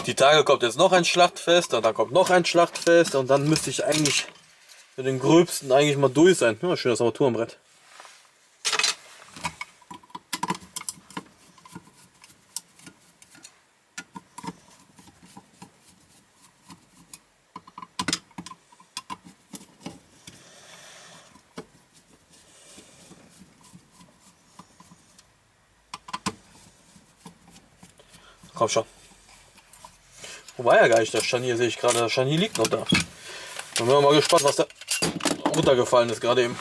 Die Tage kommt jetzt noch ein Schlachtfest und dann kommt noch ein Schlachtfest und dann müsste ich eigentlich mit den gröbsten eigentlich mal durch sein. Ja, schönes Armaturenbrett. Komm schon. Wobei ja gar nicht, das Scharnier sehe ich gerade, das Scharnier liegt noch da. Dann bin ich mal gespannt, was da runtergefallen ist gerade eben.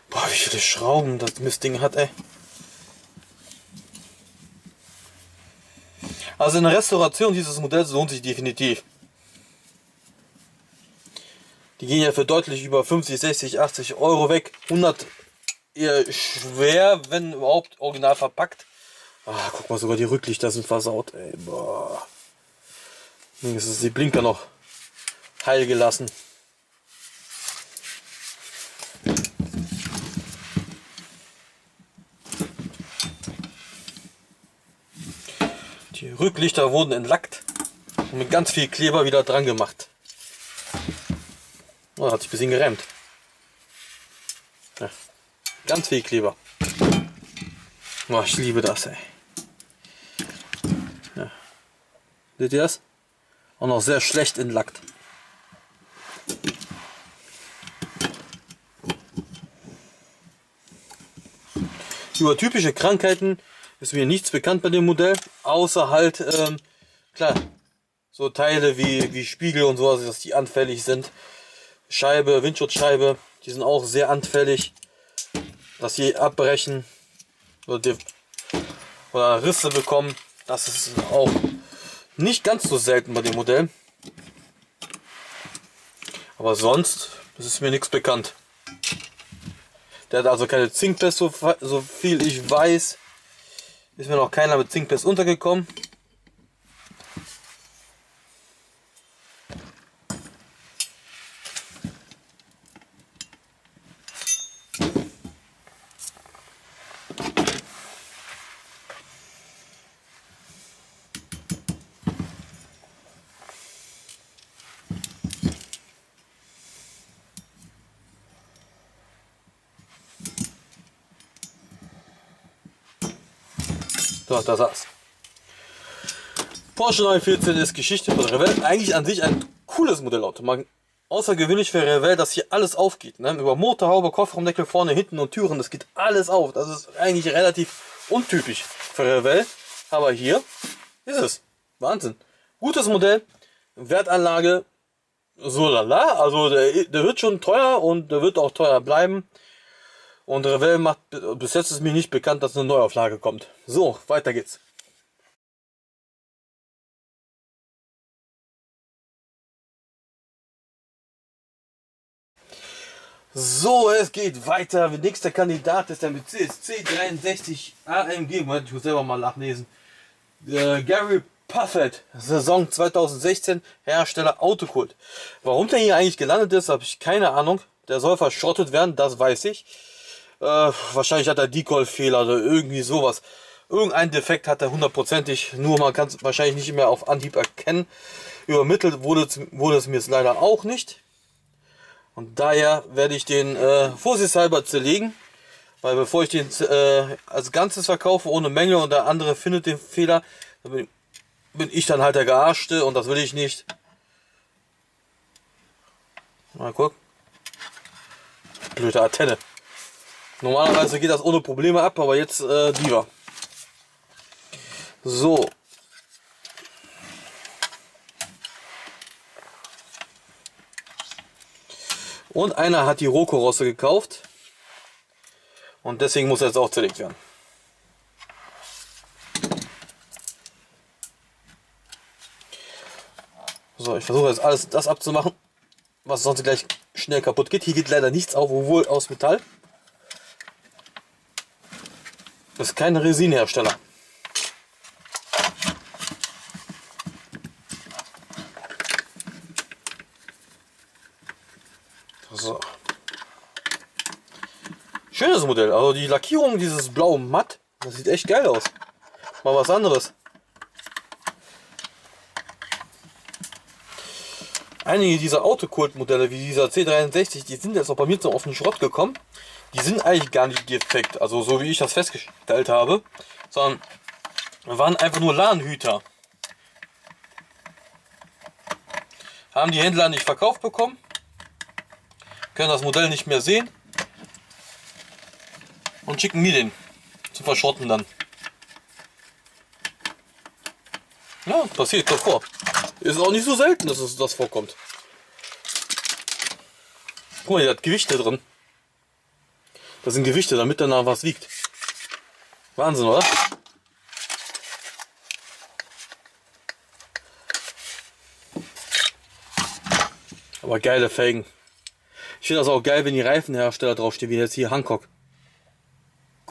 Boah, wie viele Schrauben das Mistding hat, ey. Also eine Restauration dieses Modells lohnt sich definitiv. Die gehen ja für deutlich über 50, 60, 80 Euro weg. 100 eher schwer, wenn überhaupt original verpackt. Ah, guck mal, sogar die Rücklichter sind versaut, ey. Boah. Jetzt ist die Blinker noch heil gelassen. Die Rücklichter wurden entlackt und mit ganz viel Kleber wieder dran gemacht. Oh, hat sich ein bisschen gerämt. Ja, ganz viel Kleber. Oh, ich liebe das, ey. Ja. Seht ihr das? Auch noch sehr schlecht entlackt. Über typische Krankheiten ist mir nichts bekannt bei dem Modell, außer halt, klar, so Teile wie Spiegel und sowas, dass die anfällig sind. Scheibe, Windschutzscheibe, die sind auch sehr anfällig, dass sie abbrechen oder Risse bekommen. Das ist auch nicht ganz so selten bei dem Modell. Aber sonst ist mir nichts bekannt. Der hat also keine Zinkpest, so viel ich weiß. Ist mir noch keiner mit Zinkpest untergekommen. So, das war's. Porsche 914 ist Geschichte von Revell. Eigentlich an sich ein cooles Modellauto. Außergewöhnlich für Revell, dass hier alles aufgeht. Ne? Über Motorhaube, Kofferraumdeckel, vorne, hinten und Türen. Das geht alles auf. Das ist eigentlich relativ untypisch für Revell. Aber hier ist es. Wahnsinn. Gutes Modell. Wertanlage so lala. Also der wird schon teuer und der wird auch teuer bleiben. Und Revell macht, bis jetzt ist mir nicht bekannt, dass eine Neuauflage kommt. So, weiter geht's. So, es geht weiter. Der nächste Kandidat ist der Mercedes C63 AMG. Moment, ich muss selber mal nachlesen. Gary Puffett, Saison 2016, Hersteller Autokult. Warum der hier eigentlich gelandet ist, habe ich keine Ahnung. Der soll verschrottet werden, das weiß ich. Wahrscheinlich hat er Decoy-Fehler oder irgendwie sowas. Irgendein Defekt hat er hundertprozentig, nur man kann es wahrscheinlich nicht mehr auf Anhieb erkennen. Übermittelt wurde es mir jetzt leider auch nicht. Und daher werde ich den vorsichtshalber zerlegen. Weil bevor ich den als Ganzes verkaufe ohne Mängel und der andere findet den Fehler, dann bin ich dann halt der Gearschte und das will ich nicht. Mal gucken. Blöde Antenne. Normalerweise geht das ohne Probleme ab, aber jetzt lieber. So. Und einer hat die Rohkorosse gekauft. Und deswegen muss er jetzt auch zerlegt werden. So, ich versuche jetzt alles das abzumachen, was sonst gleich schnell kaputt geht. Hier geht leider nichts auf, obwohl aus Metall. Das ist kein Resinhersteller. So. Schönes Modell. Also die Lackierung, dieses blau matt, das sieht echt geil aus. Mal was anderes. Einige dieser Autokult-Modelle, wie dieser C63, die sind jetzt auch bei mir zum offenen Schrott gekommen. Die sind eigentlich gar nicht defekt, also so wie ich das festgestellt habe, sondern waren einfach nur Ladenhüter. Haben die Händler nicht verkauft bekommen, können das Modell nicht mehr sehen und schicken mir den zum Verschrotten dann. Ja, passiert doch vor. Ist auch nicht so selten, dass es das vorkommt. Guck mal, hier hat Gewichte drin. Das sind Gewichte, damit danach was wiegt. Wahnsinn, oder? Aber geile Felgen. Ich finde das auch geil, wenn die Reifenhersteller draufstehen, wie jetzt hier Hankook.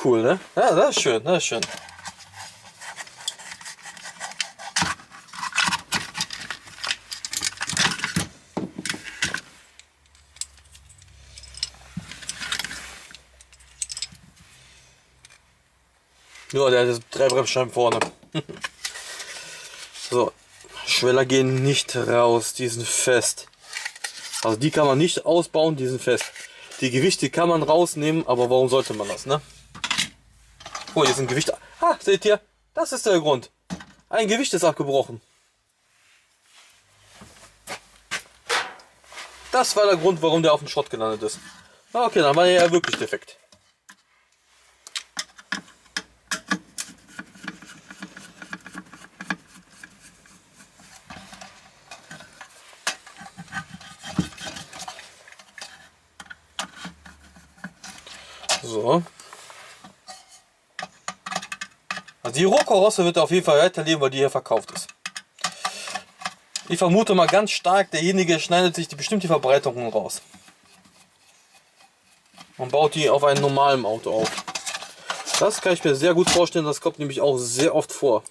Cool, ne? Ja, das ist schön, das ist schön. Ja, der hat 3 Bremsscheiben vorne. So, Schweller gehen nicht raus, die sind fest. Also die kann man nicht ausbauen, die sind fest. Die Gewichte kann man rausnehmen, aber warum sollte man das, ne? Oh, hier sind Gewichte. Ah, seht ihr? Das ist der Grund. Ein Gewicht ist abgebrochen. Das war der Grund, warum der auf dem Schrott gelandet ist. Okay, dann war er ja wirklich defekt. So. Also die Rohkarosse wird auf jeden Fall weiterleben, weil die hier verkauft ist. Ich vermute mal ganz stark, derjenige schneidet sich bestimmt die Verbreiterungen raus. Und baut die auf einem normalen Auto auf. Das kann ich mir sehr gut vorstellen, das kommt nämlich auch sehr oft vor.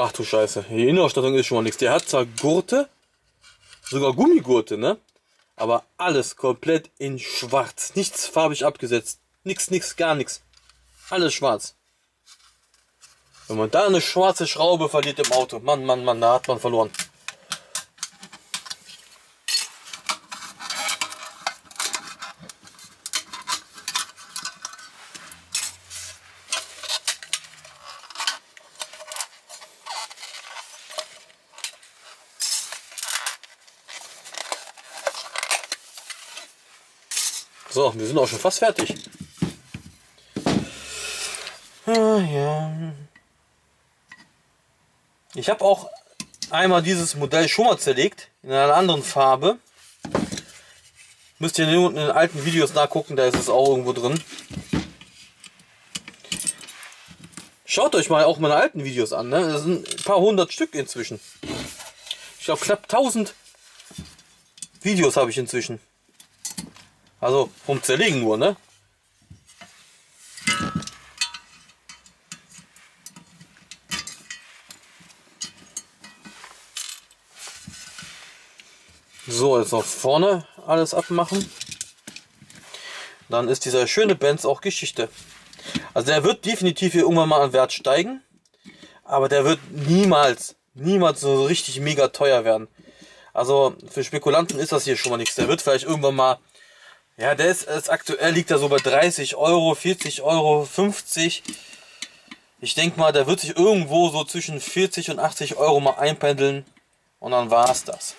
Ach du Scheiße, die Innenausstattung ist schon mal nichts. Der hat zwar Gurte, sogar Gummigurte, ne? Aber alles komplett in schwarz. Nichts farbig abgesetzt. Nix, gar nichts. Alles schwarz. Wenn man da eine schwarze Schraube verliert im Auto, Mann, da hat man verloren. So, wir sind auch schon fast fertig. Ja. Ich habe auch einmal dieses Modell schon mal zerlegt, in einer anderen Farbe. Müsst ihr in den alten Videos nachgucken, da ist es auch irgendwo drin. Schaut euch mal auch meine alten Videos an, ne? Das sind ein paar hundert Stück inzwischen. Ich glaube knapp 1000 Videos habe ich inzwischen. Also vom Zerlegen nur, ne? So, jetzt noch vorne alles abmachen. Dann ist dieser schöne Benz auch Geschichte. Also der wird definitiv hier irgendwann mal an Wert steigen. Aber der wird niemals so richtig mega teuer werden. Also für Spekulanten ist das hier schon mal nichts. Der wird vielleicht irgendwann mal... Ja, der ist aktuell liegt er so bei 30 Euro, 40 Euro, 50. Ich denke mal, der wird sich irgendwo so zwischen 40 und 80 Euro mal einpendeln. Und dann war es das.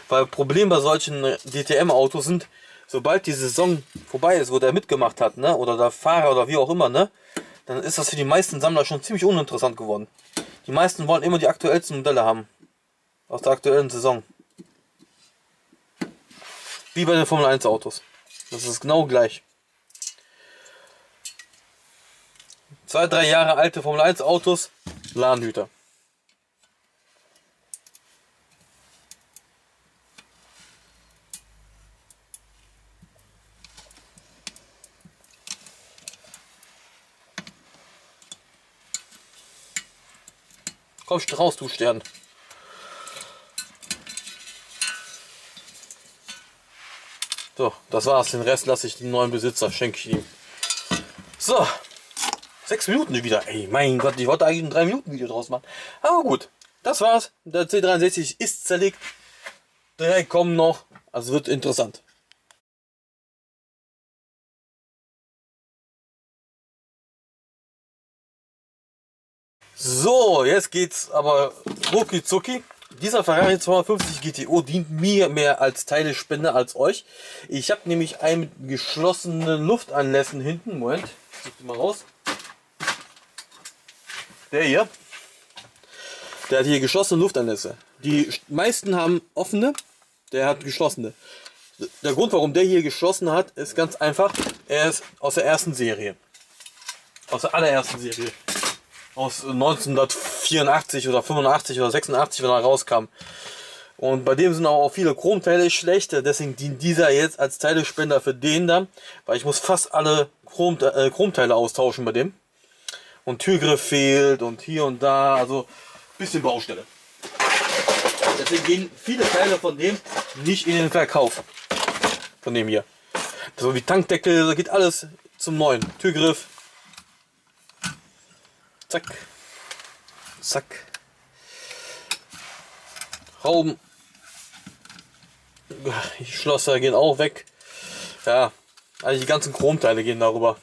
Weil Problem bei solchen DTM-Autos sind, sobald die Saison vorbei ist, wo der mitgemacht hat, ne, oder der Fahrer oder wie auch immer, ne, dann ist das für die meisten Sammler schon ziemlich uninteressant geworden. Die meisten wollen immer die aktuellsten Modelle haben. Aus der aktuellen Saison. Wie bei den Formel 1 Autos. Das ist genau gleich. 2, 3 Jahre alte Formel 1 Autos, Ladenhüter. Komm raus, du Stern. So, das war's. Den Rest lasse ich den neuen Besitzer, schenke ich ihm. So, 6 Minuten wieder. Ey, mein Gott, ich wollte eigentlich ein 3 Minuten Video draus machen. Aber gut, das war's. Der C63 ist zerlegt. 3 kommen noch. Also wird interessant. So, jetzt geht's aber rucki zucki. Dieser Ferrari 250 GTO dient mir mehr als Teilespender als euch. Ich habe nämlich einen mit geschlossenen Luftanlässen hinten. Moment, ich zieh mal raus. Der hier. Der hat hier geschlossene Luftanlässe. Die meisten haben offene, der hat geschlossene. Der Grund, warum der hier geschlossen hat, ist ganz einfach. Er ist aus der ersten Serie. Aus der allerersten Serie. Aus 1984 oder 85 oder 86, wenn er rauskam. Und bei dem sind auch viele Chromteile schlecht. Deswegen dient dieser jetzt als Teilespender für den da. Weil ich muss fast alle Chromteile austauschen bei dem. Und Türgriff fehlt und hier und da. Also ein bisschen Baustelle. Deswegen gehen viele Teile von dem nicht in den Verkauf. Von dem hier. So wie Tankdeckel, da geht alles zum neuen. Türgriff. Zack. Zack. Rauben. Die Schlosser gehen auch weg. Ja, also die ganzen Chromteile gehen darüber.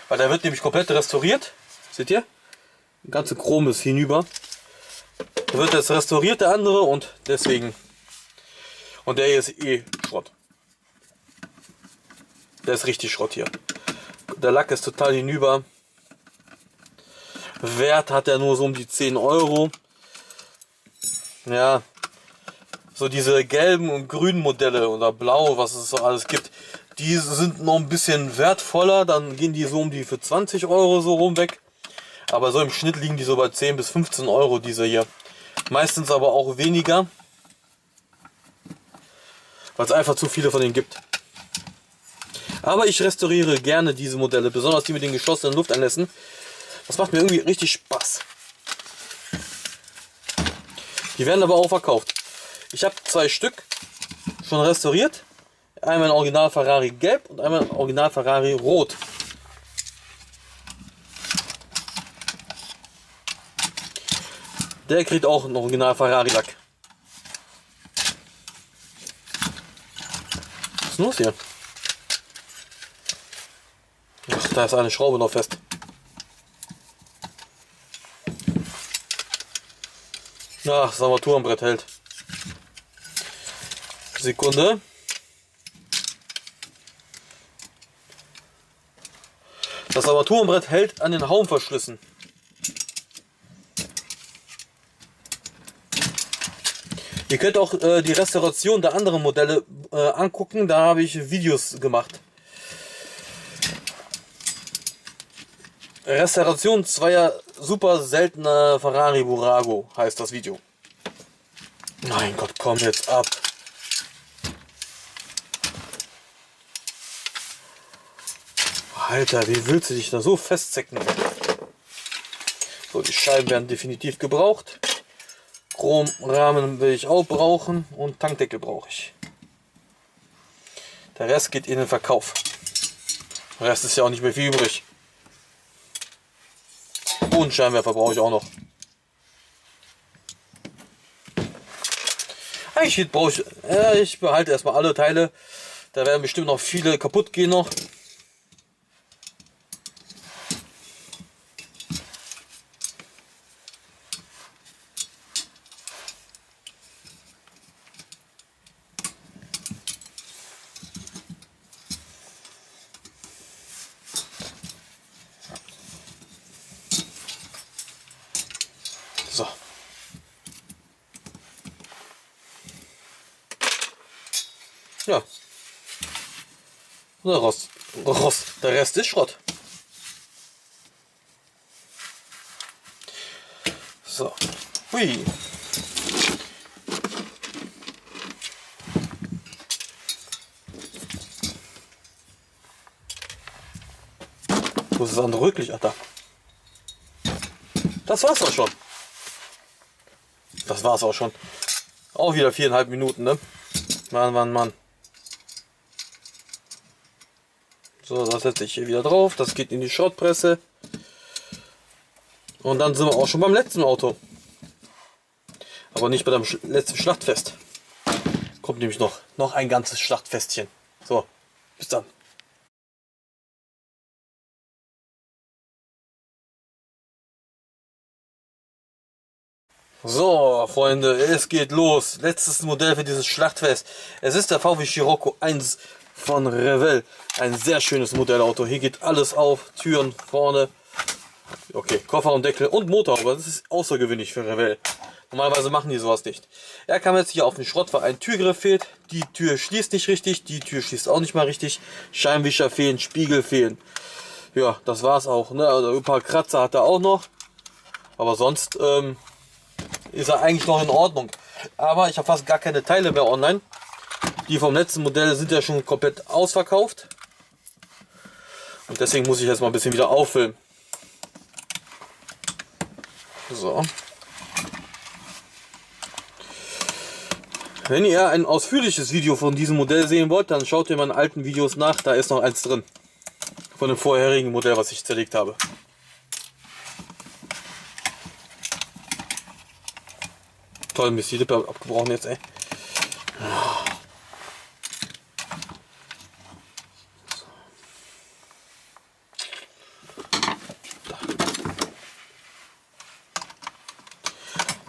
Weil der wird nämlich komplett restauriert. Seht ihr? Der ganze Chrom ist hinüber. Der wird jetzt restauriert, der andere, und deswegen. Und der hier ist eh Schrott. Der ist richtig Schrott hier. Der Lack ist total hinüber. Wert hat er nur so um die 10 Euro. Ja, so diese gelben und grünen Modelle oder blau, was es so alles gibt, die sind noch ein bisschen wertvoller. Dann gehen die so um die für 20 Euro so rum weg. Aber so im Schnitt liegen die so bei 10 bis 15 Euro, diese hier. Meistens aber auch weniger, weil es einfach zu viele von denen gibt. Aber ich restauriere gerne diese Modelle, besonders die mit den geschlossenen Lufteinlässen. Das macht mir irgendwie richtig Spaß. Die werden aber auch verkauft. Ich habe 2 Stück schon restauriert. Einmal ein Original Ferrari Gelb und einmal ein Original Ferrari Rot. Der kriegt auch einen Original Ferrari Lack. Was ist los hier? Ach, da ist eine Schraube noch fest. Ach, das Armaturenbrett hält. Sekunde. Das Armaturenbrett hält an den Haumverschlüssen. Ihr könnt auch die Restauration der anderen Modelle angucken. Da habe ich Videos gemacht. Restauration zweier super seltener Ferrari Burago heißt das Video. Mein Gott, komm jetzt ab. Alter, wie willst du dich da so festzecken? So, die Scheiben werden definitiv gebraucht. Chromrahmen will ich auch brauchen und Tankdeckel brauche ich. Der Rest geht in den Verkauf. Der Rest ist ja auch nicht mehr viel übrig. Und Scheinwerfer brauche ich auch noch. Eigentlich brauche ich, ich behalte erstmal alle Teile. Da werden bestimmt noch viele kaputt gehen noch. Ja. Der Rest ist Schrott. So. Hui. Wo ist das andere Rücklicht? Ach, da. Das war's auch schon. Das war's auch schon. Auch wieder 4,5 Minuten, ne? Mann. So, das setze ich hier wieder drauf. Das geht in die Schrottpresse. Und dann sind wir auch schon beim letzten Auto. Aber nicht bei dem letzten Schlachtfest. Kommt nämlich noch ein ganzes Schlachtfestchen. So, bis dann. So, Freunde, es geht los. Letztes Modell für dieses Schlachtfest. Es ist der VW Scirocco 1 von Revell. Ein sehr schönes Modellauto. Hier geht alles auf. Türen vorne. Okay, Kofferraumdeckel und Motor. Aber das ist außergewöhnlich für Revell. Normalerweise machen die sowas nicht. Er kam jetzt hier auf den Schrott, weil ein Türgriff fehlt. Die Tür schließt nicht richtig. Die Tür schließt auch nicht mal richtig. Scheinwischer fehlen, Spiegel fehlen. Ja, das war's auch. Ne? Also ein paar Kratzer hat er auch noch. Aber sonst ist er eigentlich noch in Ordnung. Aber ich habe fast gar keine Teile mehr online. Die vom letzten Modell sind ja schon komplett ausverkauft. Und deswegen muss ich jetzt mal ein bisschen wieder auffüllen. So. Wenn ihr ein ausführliches Video von diesem Modell sehen wollt, dann schaut ihr meine alten Videos nach. Da ist noch eins drin. Von dem vorherigen Modell, was ich zerlegt habe. Toll, mir ist die Lippe abgebrochen jetzt, ey.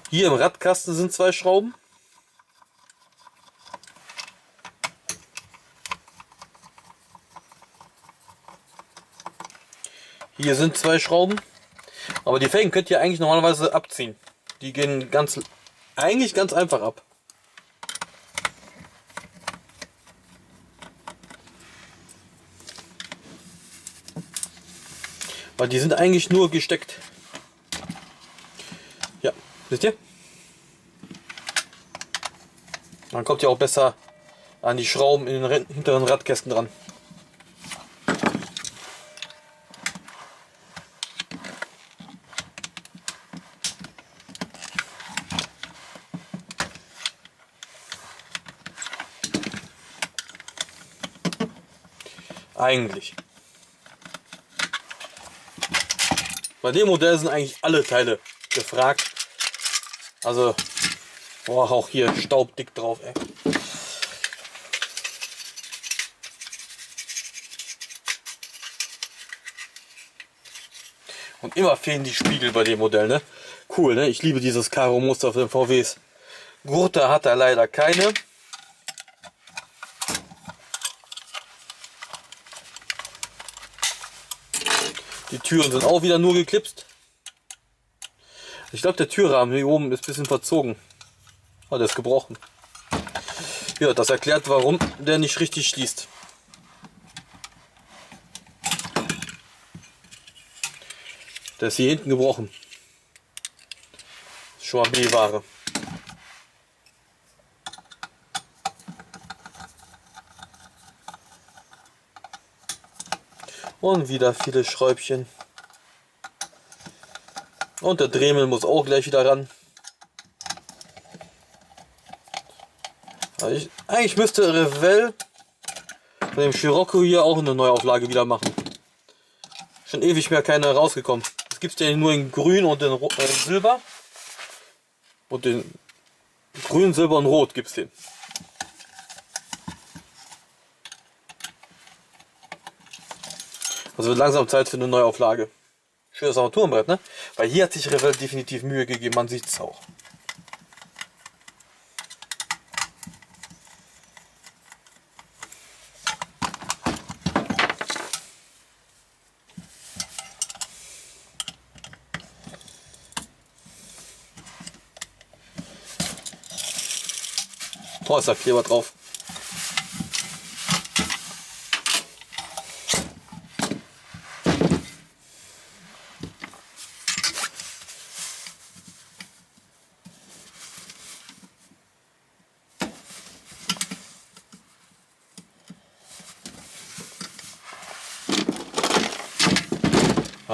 Hier im Radkasten sind 2 Schrauben. Hier sind 2 Schrauben. Aber die Felgen könnt ihr eigentlich normalerweise abziehen. Die gehen eigentlich ganz einfach ab. Weil die sind eigentlich nur gesteckt. Ja, seht ihr? Dann kommt ihr auch besser an die Schrauben in den hinteren Radkästen dran. Eigentlich. Bei dem Modell sind eigentlich alle Teile gefragt. Also, boah, auch hier staubdick drauf, ey. Und immer fehlen die Spiegel bei dem Modell, ne? Cool, ne? Ich liebe dieses Karo-Muster für den VWs. Gurte hat er leider keine. Die Türen sind auch wieder nur geklipst. Ich glaube, der Türrahmen hier oben ist ein bisschen verzogen. Oh, der ist gebrochen. Ja, das erklärt, warum der nicht richtig schließt. Der ist hier hinten gebrochen. Schon mal B-Ware. Und wieder viele Schräubchen. Und der Dremel muss auch gleich wieder ran. Eigentlich müsste Revell von dem Scirocco hier auch eine Neuauflage wieder machen. Schon ewig mehr keine rausgekommen. Es gibt ja nur in Grün und in Silber. Und in Grün, Silber und Rot gibt es den. Also wird langsam Zeit für eine Neuauflage. Schönes Armaturenbrett, ne? Weil hier hat sich Revell definitiv Mühe gegeben, man sieht es auch. Oh, ist da Kleber drauf.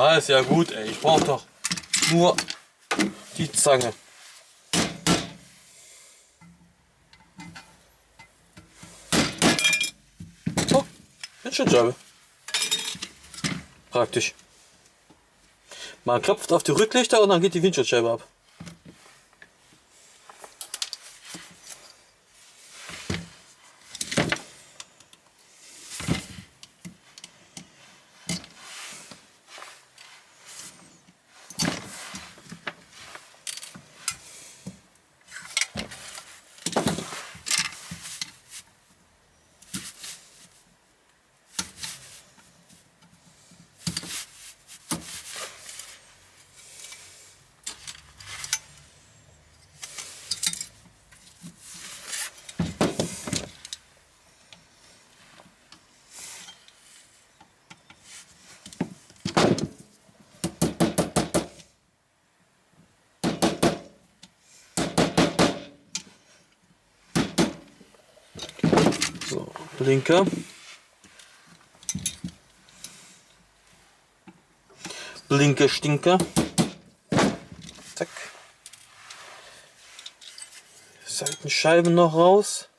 Ah, ist ja gut, ey. Ich brauche doch nur die Zange. So, Windschutzscheibe. Praktisch. Man klopft auf die Rücklichter und dann geht die Windschutzscheibe ab. So, Blinker. Blinker, Stinker. Zack. Seitenscheiben noch raus.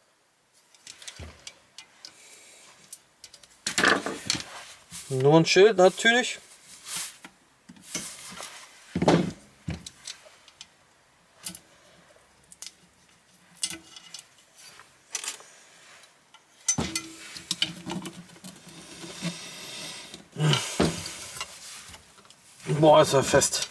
Nur ein Schild natürlich. Boah, ist er fest.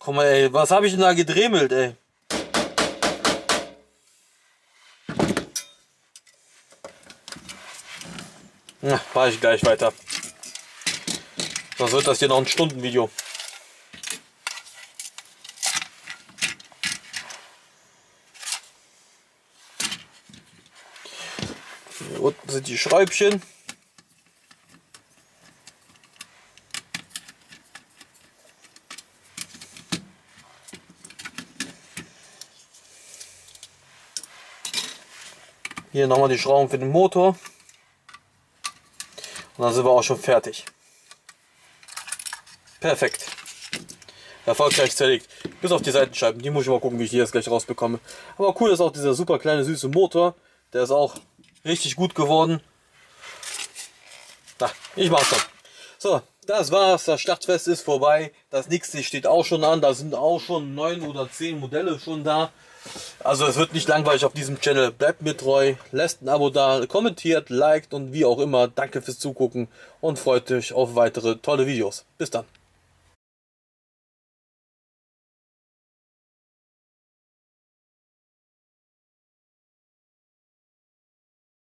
Guck mal, ey, was habe ich denn da gedremelt, ey? Na, mache ich gleich weiter. Sonst wird das hier noch ein Stundenvideo. Hier unten sind die Schräubchen. Hier nochmal die Schrauben für den Motor. Und dann sind wir auch schon fertig. Perfekt. Erfolgreich zerlegt. Bis auf die Seitenscheiben. Die muss ich mal gucken, wie ich die jetzt gleich rausbekomme. Aber cool ist auch dieser super kleine süße Motor. Der ist auch richtig gut geworden. Na, ich mach's schon. So, das war's. Das Schlachtfest ist vorbei. Das nächste steht auch schon an. Da sind auch schon 9 oder 10 Modelle schon da. Also es wird nicht langweilig auf diesem Channel. Bleibt mir treu, lasst ein Abo da, kommentiert, liked und wie auch immer. Danke fürs Zugucken und freut euch auf weitere tolle Videos. Bis dann.